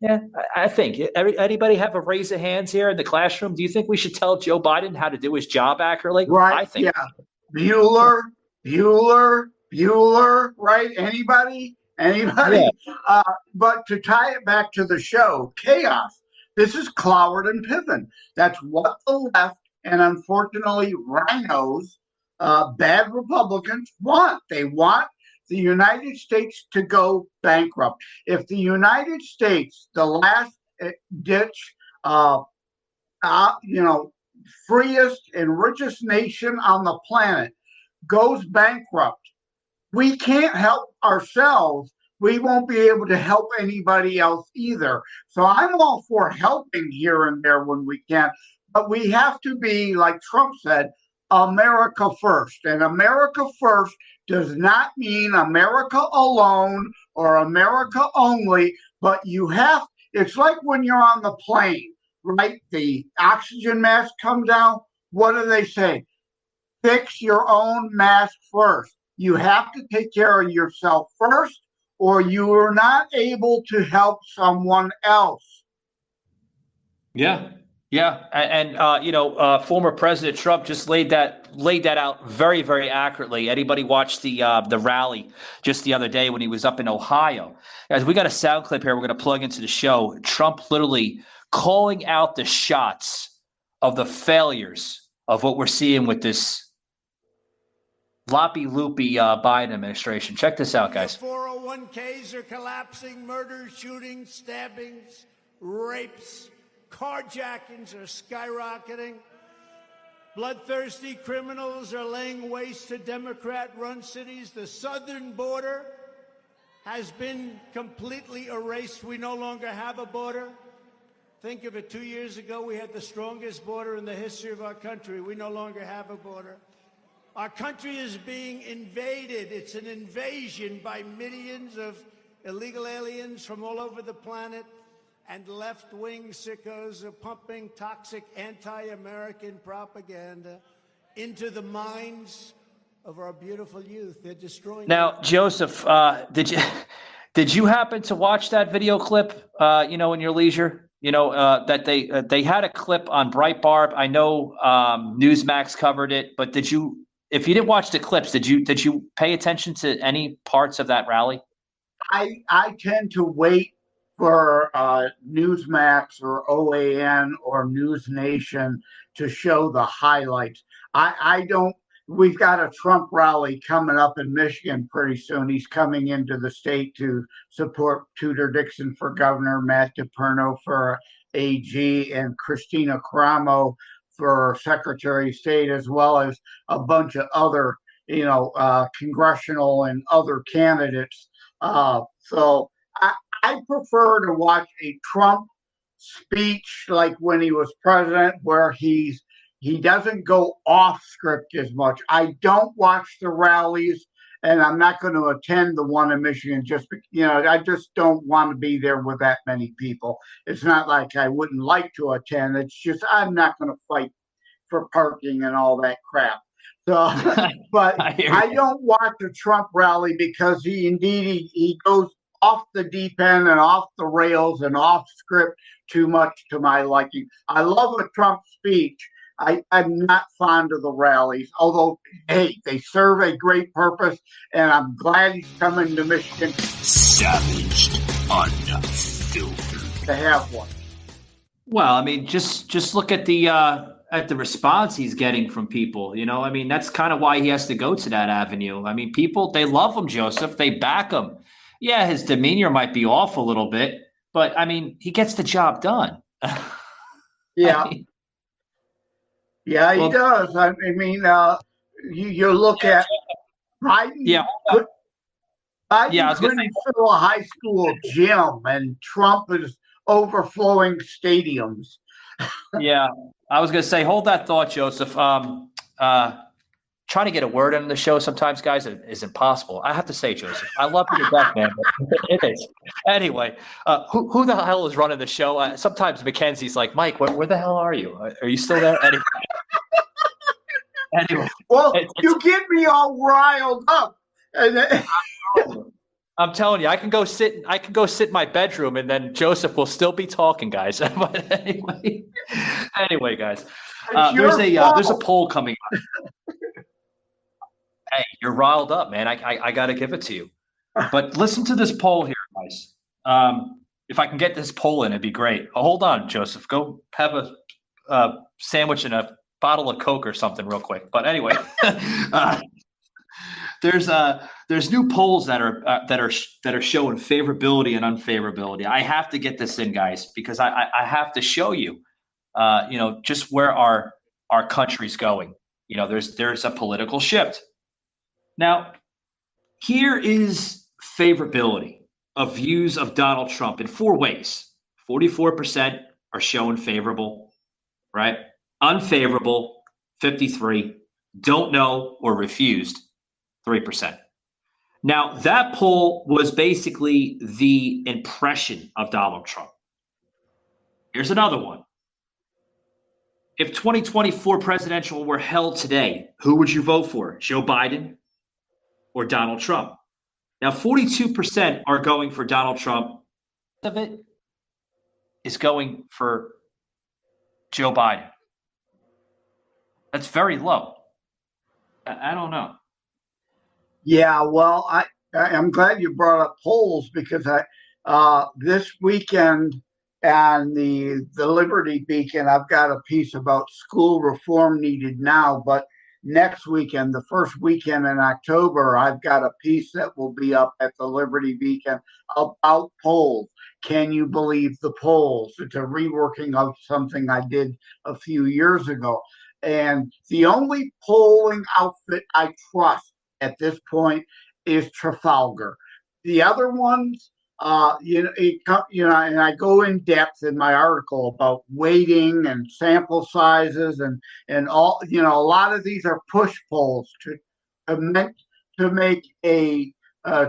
Speaker 4: Yeah. I think anybody have a raise of hands here in the classroom? Do you think we should tell Joe Biden how to do his job accurately?
Speaker 5: Right.
Speaker 4: I think.
Speaker 5: Yeah. Bueller, right? Anybody?
Speaker 4: Yeah.
Speaker 5: But to tie it back to the show, chaos. This is Cloward and Piven. That's what the left and unfortunately rhinos, bad Republicans want. They want the United States to go bankrupt. If the United States, the last ditch, freest and richest nation on the planet, goes bankrupt, we can't help ourselves. We won't be able to help anybody else either. So I'm all for helping here and there when we can, but we have to be, like Trump said, America first. And America first does not mean America alone or America only, but it's like when you're on the plane, right? The oxygen mask comes down. What do they say? Fix your own mask first. You have to take care of yourself first, or you are not able to help someone else.
Speaker 4: Yeah. And former President Trump just laid that out very, very accurately. Anybody watched the rally just the other day when he was up in Ohio? Guys, we got a sound clip here we're going to plug into the show. Trump literally calling out the shots of the failures of what we're seeing with this loopy Biden administration. Check this out, guys.
Speaker 8: 401ks are collapsing, murders, shootings, stabbings, rapes, carjackings are skyrocketing. Bloodthirsty criminals are laying waste to Democrat-run cities. The southern border has been completely erased. We no longer have a border. Think of it, 2 years ago, we had the strongest border in the history of our country. We no longer have a border. Our country is being invaded. It's an invasion by millions of illegal aliens from all over the planet, and left-wing sickos are pumping toxic anti-American propaganda into the minds of our beautiful youth. They're destroying.
Speaker 4: Now, Joseph, did you happen to watch that video clip? In your leisure. That they had a clip on Breitbart. I know Newsmax covered it, but did you? If you didn't watch the clips, did you pay attention to any parts of that rally?
Speaker 5: I tend to wait for Newsmax or OAN or News Nation to show the highlights. I don't. We've got a Trump rally coming up in Michigan pretty soon. He's coming into the state to support Tudor Dixon for governor, Matt DePerno for AG, and Christina Caramo for Secretary of State, as well as a bunch of other, congressional and other candidates. So I prefer to watch a Trump speech like when he was president, where he doesn't go off script as much. I don't watch the rallies, and I'm not going to attend the one in Michigan I just don't want to be there with that many people. It's not like I wouldn't like to attend. It's just I'm not going to fight for parking and all that crap. So, but I don't watch the Trump rally because he goes off the deep end and off the rails and off script too much to my liking. I love a Trump speech. I'm not fond of the rallies, although, hey, they serve a great purpose, and I'm glad he's coming to Michigan.
Speaker 3: Savaged, unfiltered.
Speaker 5: To have one.
Speaker 4: Well, I mean, just look at the response he's getting from people. I mean, that's kind of why he has to go to that avenue. I mean, people, they love him, Joseph. They back him. Yeah, his demeanor might be off a little bit, but I mean, he gets the job done.
Speaker 5: Yeah. Yeah, he does. I mean, you look at Biden.
Speaker 4: Yeah.
Speaker 5: Biden couldn't fill a high school gym, and Trump is overflowing stadiums.
Speaker 4: Yeah, I was going to say, hold that thought, Joseph. trying to get a word in the show sometimes, guys, is impossible. I have to say, Joseph, I love you to death, man. But it is. Anyway, who the hell is running the show? Sometimes Mackenzie's like, Mike, where the hell are you? Are you still there? Anyway,
Speaker 5: well, you get me all riled up. And
Speaker 4: I'm telling you, I can go sit in my bedroom, and then Joseph will still be talking, guys. But anyway, guys, there's a poll coming up. Hey, you're riled up, man. I got to give it to you. But listen to this poll here, guys. If I can get this poll in, it'd be great. Oh, hold on, Joseph. Go have a sandwich and a bottle of Coke or something real quick. But anyway, there's new polls that are showing favorability and unfavorability. I have to get this in, guys, because I have to show you, just where our country's going. There's a political shift. Now, here is favorability of views of Donald Trump in 4 ways. 44% are showing favorable, right? Unfavorable, 53%. Don't know or refused, 3%. Now, that poll was basically the impression of Donald Trump. Here's another one. If 2024 presidential were held today, who would you vote for? Joe Biden or Donald Trump? Now, 42% are going for Donald Trump. Of it is going for Joe Biden. That's very low. I don't know.
Speaker 5: Yeah, well, I'm glad you brought up polls because this weekend and the Liberty Beacon, I've got a piece about school reform needed now, but next weekend, the first weekend in October, I've got a piece that will be up at the Liberty Beacon about polls. Can you believe the polls? It's a reworking of something I did a few years ago. And the only polling outfit I trust at this point is Trafalgar. The other ones, and I go in depth in my article about weighting and sample sizes and all. A lot of these are push polls to make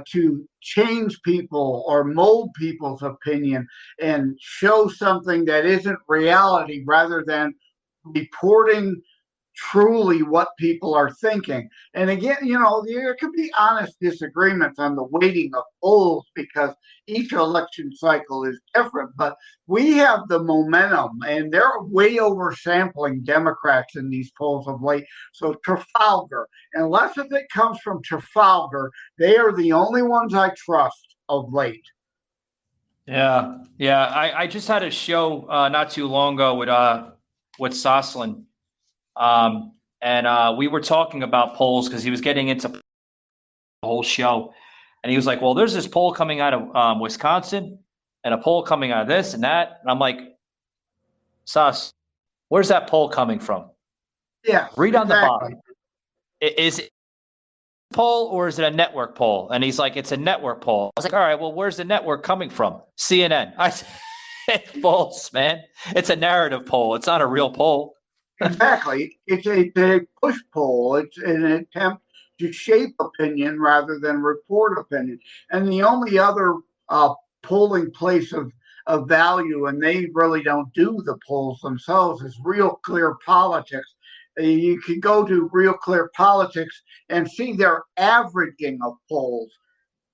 Speaker 5: to change people or mold people's opinion and show something that isn't reality, rather than reporting truly what people are thinking. And again, there could be honest disagreements on the weighting of polls because each election cycle is different, but we have the momentum and they're way oversampling Democrats in these polls of late. So Trafalgar, unless if it comes from Trafalgar, they are the only ones I trust of late.
Speaker 4: Yeah. I just had a show not too long ago with Soslin. And we were talking about polls because he was getting into the whole show. And he was like, well, there's this poll coming out of Wisconsin and a poll coming out of this and that. And I'm like, Sos, where's that poll coming from?
Speaker 5: Yeah.
Speaker 4: Read on the bottom. Is it a poll or is it a network poll? And he's like, it's a network poll. I was like, all right, well, where's the network coming from? CNN. I said, it's false, man. It's a narrative poll. It's not a real poll.
Speaker 5: Exactly. It's a push poll. It's an attempt to shape opinion rather than report opinion. And the only other polling place of value, and they really don't do the polls themselves, is Real Clear Politics. You can go to Real Clear Politics and see their averaging of polls.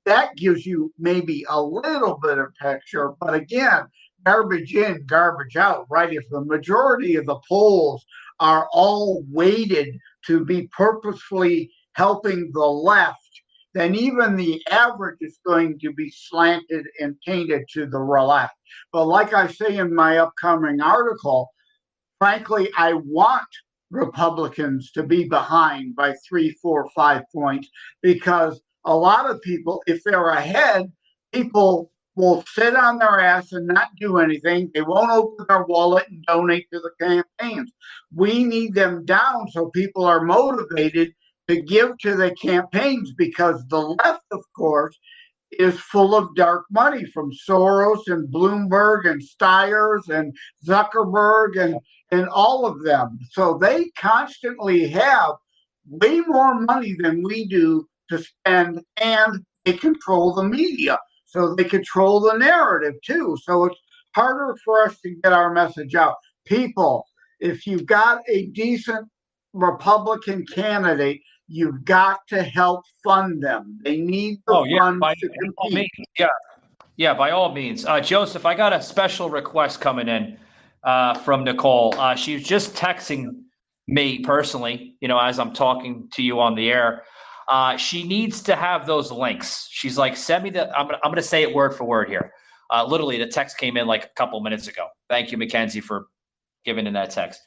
Speaker 5: That gives you maybe a little bit of picture, but again, garbage in, garbage out, right? If the majority of the polls are all weighted to be purposefully helping the left, then even the average is going to be slanted and tainted to the left. But like I say in my upcoming article, frankly, I want Republicans to be behind by 3, 4, 5 points, because a lot of people, if they're ahead, people will sit on their ass and not do anything. They won't open their wallet and donate to the campaigns. We need them down so people are motivated to give to the campaigns, because the left, of course, is full of dark money from Soros and Bloomberg and Stiers and Zuckerberg and all of them. So they constantly have way more money than we do to spend, and they control the media. So they control the narrative too. So it's harder for us to get our message out. People, if you've got a decent Republican candidate, you've got to help fund them. They need the funds to compete.
Speaker 4: Yeah, by all means. Joseph, I got a special request coming in from Nicole. She was just texting me personally, as I'm talking to you on the air. She needs to have those links. She's like, send me I'm going to say it word for word here. Literally, the text came in like a couple minutes ago. Thank you, Mackenzie, for giving in that text.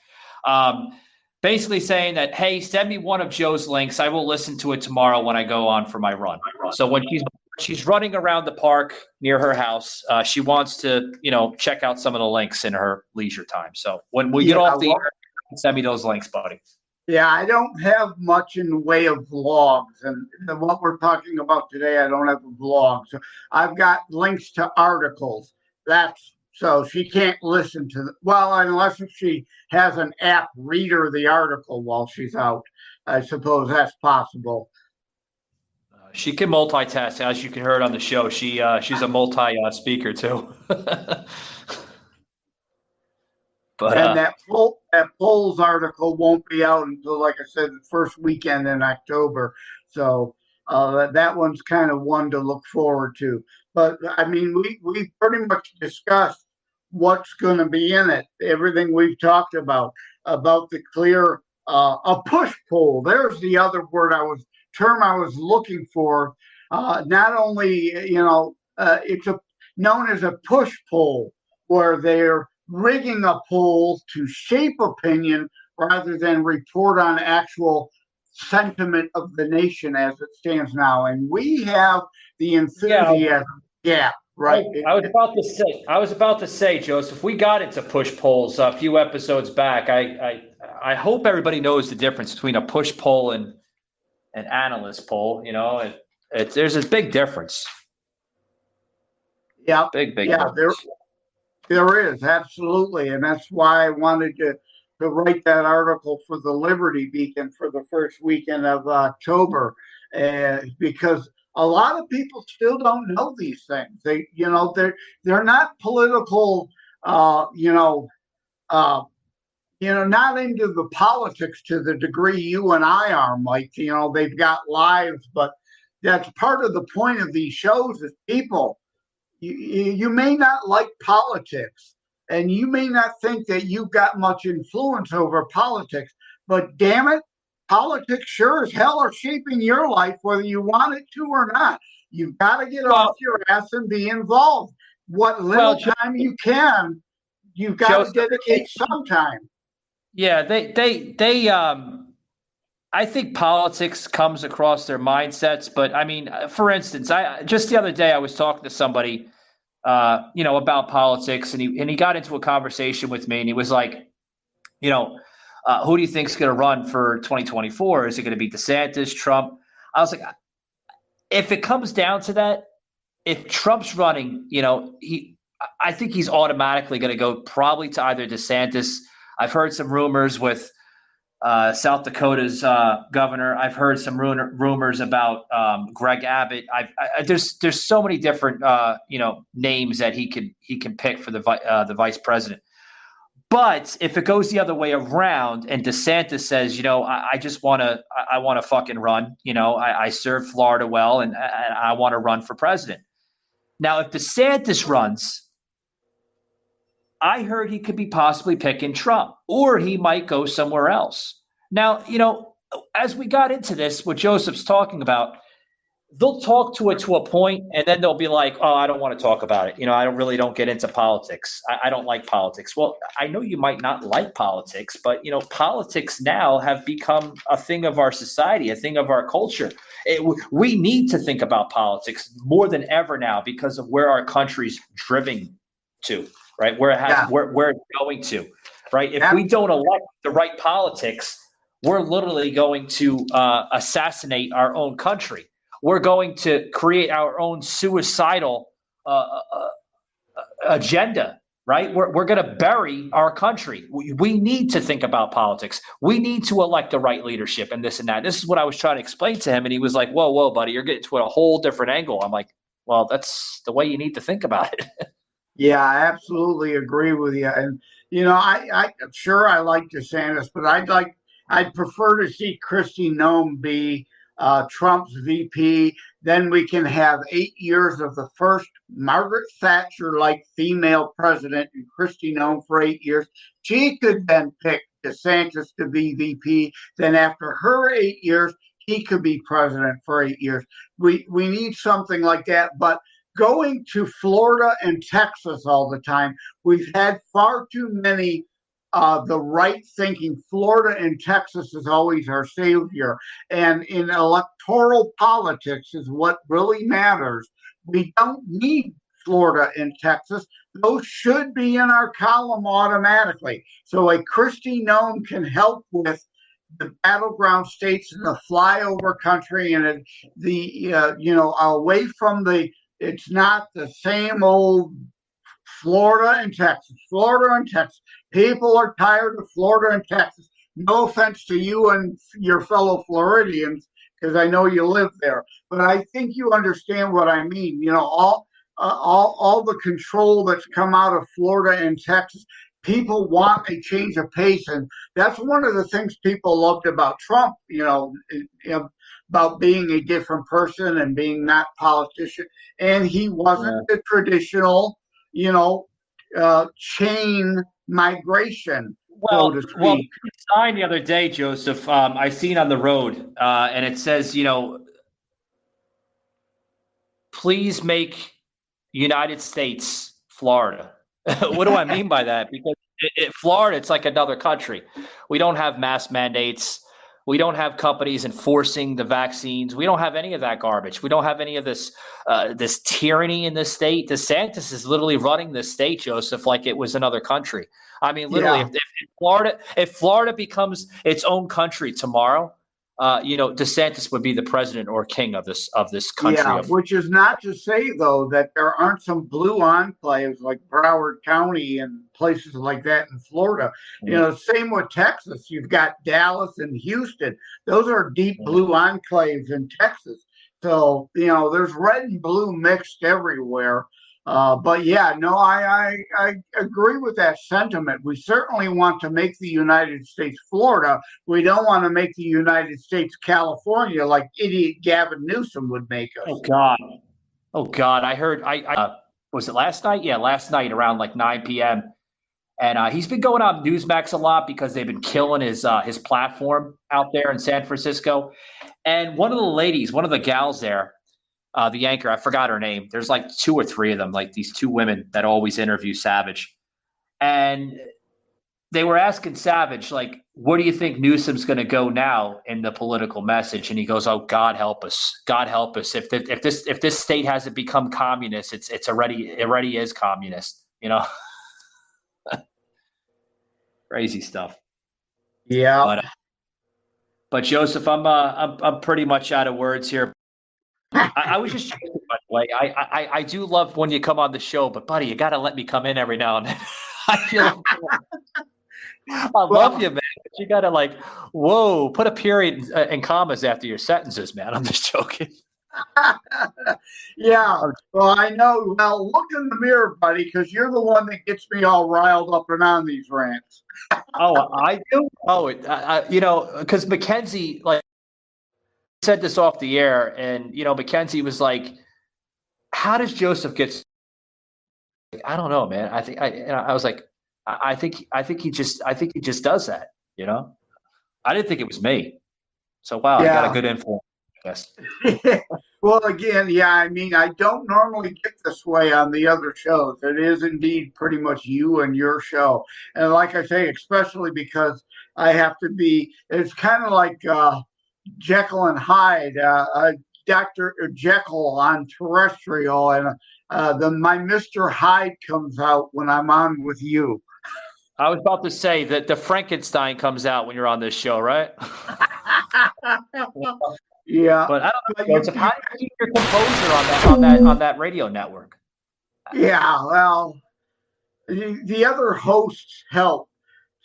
Speaker 4: Basically saying that, hey, send me one of Joe's links. I will listen to it tomorrow when I go on for my run. So when she's running around the park near her house, she wants to, check out some of the links in her leisure time. So when we get off the air, send me those links, buddy.
Speaker 5: Yeah, I don't have much in the way of vlogs, and what we're talking about today, I don't have a vlog. So I've got links to articles. So she can't listen to unless if she has an app read her the article while she's out. I suppose that's possible.
Speaker 4: She can multitask, as you can hear it on the show. She's a multi speaker too. But
Speaker 5: and that polls article won't be out until, like I said, the first weekend in October. So that one's kind of one to look forward to. But I mean, we pretty much discussed what's going to be in it. Everything we've talked about the clear a push poll. There's the other term I was looking for. Not only it's known as a push poll, where they're rigging a poll to shape opinion rather than report on actual sentiment of the nation as it stands now. And we have the enthusiasm. Yeah, right.
Speaker 4: I was about to say, Joseph, we got into push polls a few episodes back. I hope everybody knows the difference between a push poll and an analyst poll. There's a big difference.
Speaker 5: Yeah,
Speaker 4: big difference.
Speaker 5: There is, absolutely. And that's why I wanted to write that article for the Liberty Beacon for the first weekend of October, because a lot of people still don't know these things. They're not political, not into the politics to the degree you and I are, Mike. They've got lives, but that's part of the point of these shows is people. You may not like politics, and you may not think that you've got much influence over politics, but damn it, politics sure as hell are shaping your life, whether you want it to or not. You've got to get off your ass and be involved. What little time you can, you've got to dedicate some time.
Speaker 4: Yeah, they I think politics comes across their mindsets, but I mean, for instance, just the other day I was talking to somebody, about politics, and he got into a conversation with me, and he was like, who do you think's going to run for 2024? Is it going to be DeSantis, Trump? I was like, if it comes down to that, if Trump's running, I think he's automatically going to go probably to either DeSantis. I've heard some rumors with South Dakota's governor. I've heard some rumors about Greg Abbott. There's so many different names that he can pick for the vice president. But if it goes the other way around and DeSantis says, I just want to fucking run. I served Florida well, and I want to run for president. Now, if DeSantis runs, I heard he could be possibly picking Trump, or he might go somewhere else. Now, as we got into this, what Joseph's talking about, they'll talk to it to a point, and then they'll be like, oh, I don't want to talk about it. I don't get into politics. I don't like politics. Well, I know you might not like politics, but, politics now have become a thing of our society, a thing of our culture. We need to think about politics more than ever now because of where our country's driven to. Right, where it's going to, right? If we don't elect the right politics, we're literally going to assassinate our own country. We're going to create our own suicidal agenda right? We're going to bury our country. We need to think about politics. We need to elect the right leadership and this and that. This is what I was trying to explain to him. And he was like, whoa, buddy, you're getting to a whole different angle. I'm like, well, that's the way you need to think about it.
Speaker 5: Yeah, I absolutely agree with you. And I sure I like DeSantis, but I'd prefer to see Kristi Noem be Trump's VP. Then we can have 8 years of the first Margaret Thatcher-like female president, and Kristi Noem for 8 years. She could then pick DeSantis to be VP. Then after her 8 years, he could be president for 8 years. We need something like that, but going to Florida and Texas all the time, we've had far too many the right thinking. Florida and Texas is always our savior. And in electoral politics is what really matters. We don't need Florida and Texas. Those should be in our column automatically. So a Kristi Noem can help with the battleground states in the flyover country and away from the, it's not the same old Florida and Texas. Florida and Texas. People are tired of Florida and Texas. No offense to you and your fellow Floridians, because I know you live there, but I think you understand what I mean. All the control that's come out of Florida and Texas. People want a change of pace, and that's one of the things people loved about Trump. About being a different person and being not politician, and he wasn't the traditional, chain migration, so to speak.
Speaker 4: Well, sign the other day, Joseph. I seen on the road, and it says, please make United States Florida. What do I mean by that? Because Florida, it's like another country. We don't have mass mandates. We don't have companies enforcing the vaccines. We don't have any of that garbage. We don't have any of this this tyranny in this state. DeSantis is literally running this state, Joseph, like it was another country. I mean, literally, if Florida becomes its own country tomorrow, DeSantis would be the president or king of this country.
Speaker 5: Yeah, which is not to say though that there aren't some blue enclaves like Broward County and places like that in Florida. Same with Texas. You've got Dallas and Houston. Those are deep blue enclaves in Texas. So there's red and blue mixed everywhere. But yeah, no, I agree with that sentiment. We certainly want to make the United States Florida. We don't want to make the United States California like idiot Gavin Newsom would make us.
Speaker 4: Oh God! I heard. Was it last night? Yeah, last night around like 9 p.m. And he's been going on Newsmax a lot because they've been killing his platform out there in San Francisco. And one of the gals there, the anchor, I forgot her name. There's like 2 or 3 of them, like these 2 women that always interview Savage. And they were asking Savage, like, where do you think Newsom's going to go now in the political message? And he goes, oh, God help us. God help us. If this state hasn't become communist, it already is communist, Crazy stuff.
Speaker 5: Yeah.
Speaker 4: But Joseph, I'm pretty much out of words here. I was just joking, by the way. I do love when you come on the show, but buddy, you got to let me come in every now and then. I feel I love you, man. But you got to put a period and commas after your sentences, man. I'm just joking.
Speaker 5: Yeah. Well, I know. Well, look in the mirror, buddy, because you're the one that gets me all riled up and on these rants.
Speaker 4: Oh, I do. Oh, because Mackenzie said this off the air, and Mackenzie was like, "How does Joseph get?" I don't know, man. I was like, I think he just does that. I didn't think it was me. So wow, I got a good influence. Yes.
Speaker 5: Well, again, yeah, I mean, I don't normally get this way on the other shows. It is indeed pretty much you and your show. And like I say, especially because I have to be, it's kind of like Jekyll and Hyde, Dr. Jekyll on terrestrial, and my Mr. Hyde comes out when I'm on with you.
Speaker 4: I was about to say that the Frankenstein comes out when you're on this show, right?
Speaker 5: Yeah,
Speaker 4: but I don't know, Joseph, how do you keep your composure on that radio network?
Speaker 5: Yeah, well, the other hosts help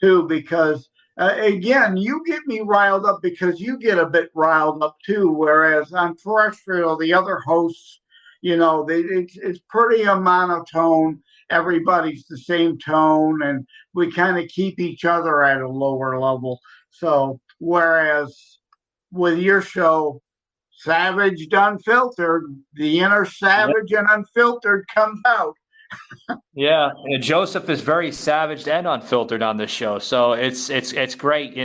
Speaker 5: too, because again, you get me riled up because you get a bit riled up too. Whereas on terrestrial, the other hosts, it's pretty monotone. Everybody's the same tone, and we kind of keep each other at a lower level. So, whereas with your show, Savaged Unfiltered, the inner savage and unfiltered comes out.
Speaker 4: Yeah, and Joseph is very savaged and unfiltered on this show, so it's great.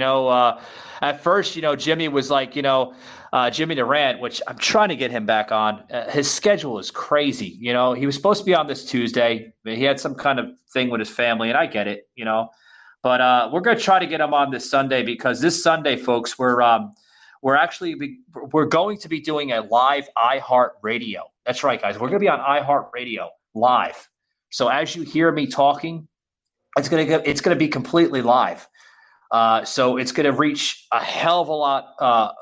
Speaker 4: At first, Jimmy was like, Jimmy Durant, which I'm trying to get him back on. His schedule is crazy. He was supposed to be on this Tuesday. He had some kind of thing with his family, and I get it. But we're gonna try to get him on this Sunday, because this Sunday, folks, we're going to be doing a live iHeartRadio. That's right, guys. We're gonna be on iHeartRadio live. So as you hear me talking, it's gonna be completely live. So it's gonna reach a hell of a lot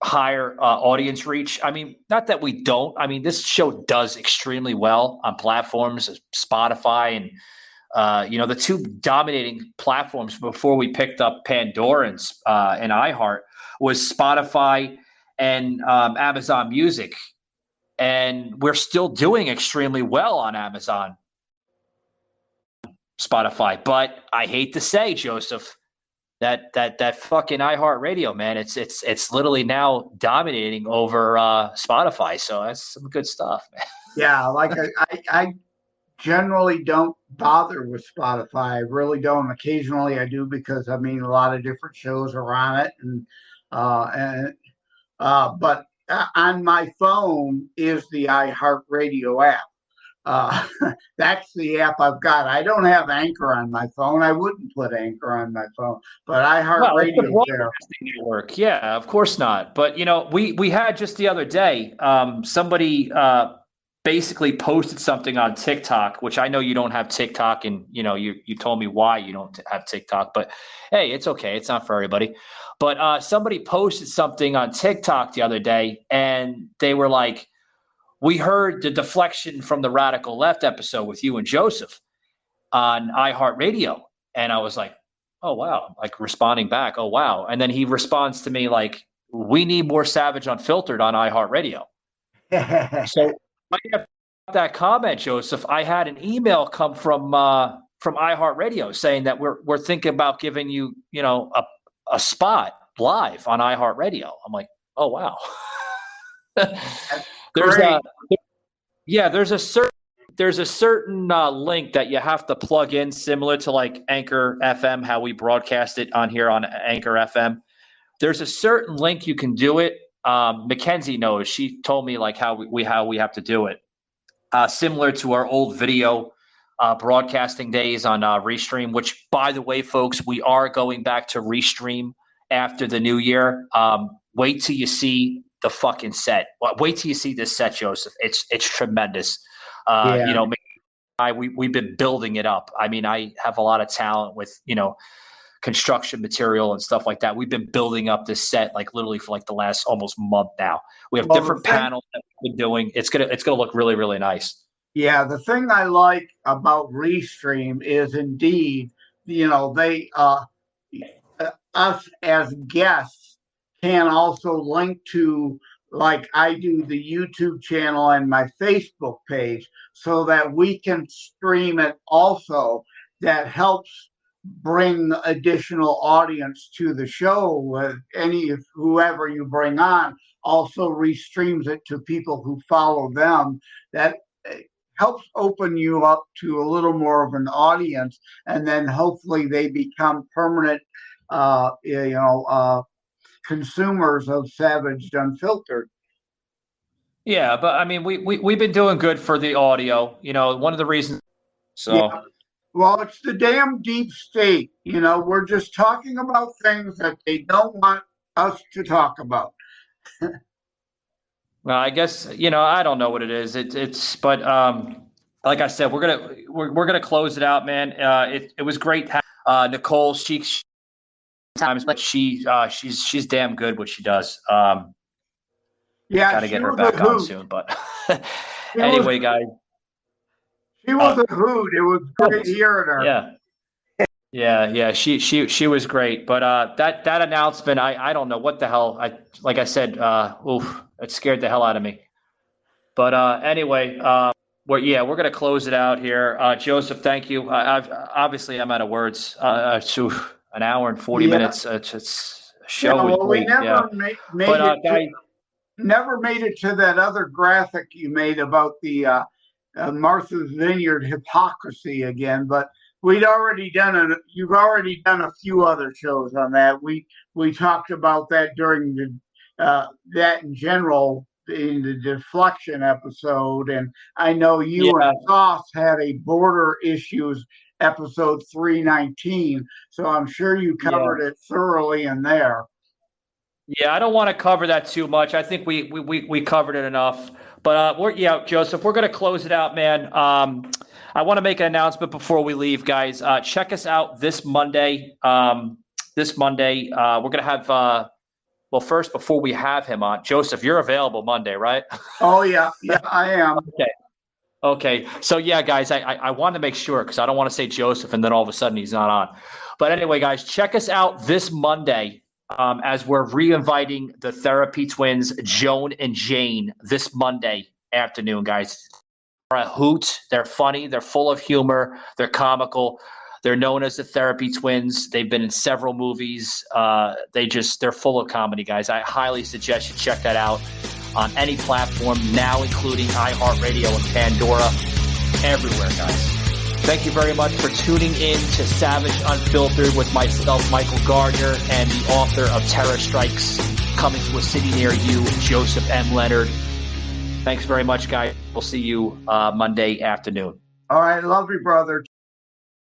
Speaker 4: higher audience reach. I mean, not that we don't. I mean, this show does extremely well on platforms, Spotify, and the two dominating platforms before we picked up Pandora and iHeart was Spotify and Amazon Music, and we're still doing extremely well on Amazon, Spotify. But I hate to say, Joseph, that fucking iHeartRadio, man, it's literally now dominating over Spotify. So that's some good stuff, man.
Speaker 5: Yeah, like I generally don't bother with Spotify. I really don't. Occasionally I do, because a lot of different shows are on it, but on my phone is the iHeartRadio app. That's the app I've got. I don't have Anchor on my phone. I wouldn't put Anchor on my phone, but iHeartRadio is there.
Speaker 4: Network. Yeah, of course not. But we had just the other day, somebody basically posted something on TikTok, which I know you don't have TikTok, and you told me why you don't have TikTok, but hey, it's okay. It's not for everybody. But somebody posted something on TikTok the other day, and they were like, we heard the deflection from the Radical Left episode with you and Joseph on iHeartRadio. And I was like, oh, wow. Like responding back, oh, wow. And then he responds to me like, we need more Savage Unfiltered on iHeartRadio. So after that comment, Joseph, I had an email come from iHeartRadio saying that we're thinking about giving you, a spot live on iHeartRadio. I'm like, oh, wow. There's a certain link that you have to plug in, similar to like Anchor FM, how we broadcast it on here on Anchor FM. There's a certain link you can do it. Mackenzie knows. She told me like how we have to do it, similar to our old video broadcasting days on Restream. Which, by the way, folks, we are going back to Restream after the new year. Wait till you see the fucking set. Wait till you see this set, Joseph. It's tremendous. We've been building it up. I mean, I have a lot of talent with, construction material and stuff like that. We've been building up this set like literally for like the last almost month now. We have different panels that we've been doing. It's gonna look really, really nice.
Speaker 5: Yeah, the thing I like about Restream is indeed, they us as guests can also link to, like I do, the YouTube channel and my Facebook page, so that we can stream it also. That helps bring additional audience to the show. With whoever you bring on also restreams it to people who follow them. That helps open you up to a little more of an audience, and then hopefully they become permanent consumers of Savaged Unfiltered.
Speaker 4: Yeah, but I mean, we've been doing good for the audio. One of the reasons. So.
Speaker 5: Yeah. Well, it's the damn deep state. We're just talking about things that they don't want us to talk about.
Speaker 4: Well, I guess I don't know what it is. But like I said, we're gonna close it out, man. It was great. Nicole, she's times, but she's damn good what she does.
Speaker 5: Yeah,
Speaker 4: gotta get her back on soon. But anyway, guys,
Speaker 5: She was a hoot. It was great hearing her.
Speaker 4: Yeah. She was great. But that announcement, I don't know what the hell. Like I said, it scared the hell out of me. But anyway, we're gonna close it out here. Joseph, thank you. I'm out of words. An hour and 40 minutes. It's a show.
Speaker 5: Yeah, well, we never never made it to that other graphic you made about the Martha's Vineyard hypocrisy again, but you've already done a few other shows on that. We talked about that during that in general in the deflection episode, and I know you and Sauce had a border issues episode 319, so I'm sure you covered it thoroughly in there.
Speaker 4: Yeah, I don't want to cover that too much. I think we covered it enough. But Joseph, we're going to close it out, man. I want to make an announcement before we leave, guys. Check us out this Monday. We're going to have first, before we have him on, Joseph, you're available Monday, right?
Speaker 5: Oh yeah, I am.
Speaker 4: Okay. So yeah, guys, I want to make sure because I don't want to say Joseph and then all of a sudden he's not on. But anyway, guys, check us out this Monday. As we're re-inviting the Therapy Twins, Joan and Jane, this Monday afternoon, guys. They're a hoot. They're funny. They're full of humor. They're comical. They're known as the Therapy Twins. They've been in several movies. They're full of comedy, guys. I highly suggest you check that out on any platform now, including iHeartRadio and Pandora. Everywhere, guys. Thank you very much for tuning in to Savage Unfiltered with myself, Michael Gardner, and the author of Terror Strikes, Coming to a City Near You, Joseph M. Leonard. Thanks very much, guys. We'll see you Monday afternoon.
Speaker 5: All right. Love you, brother.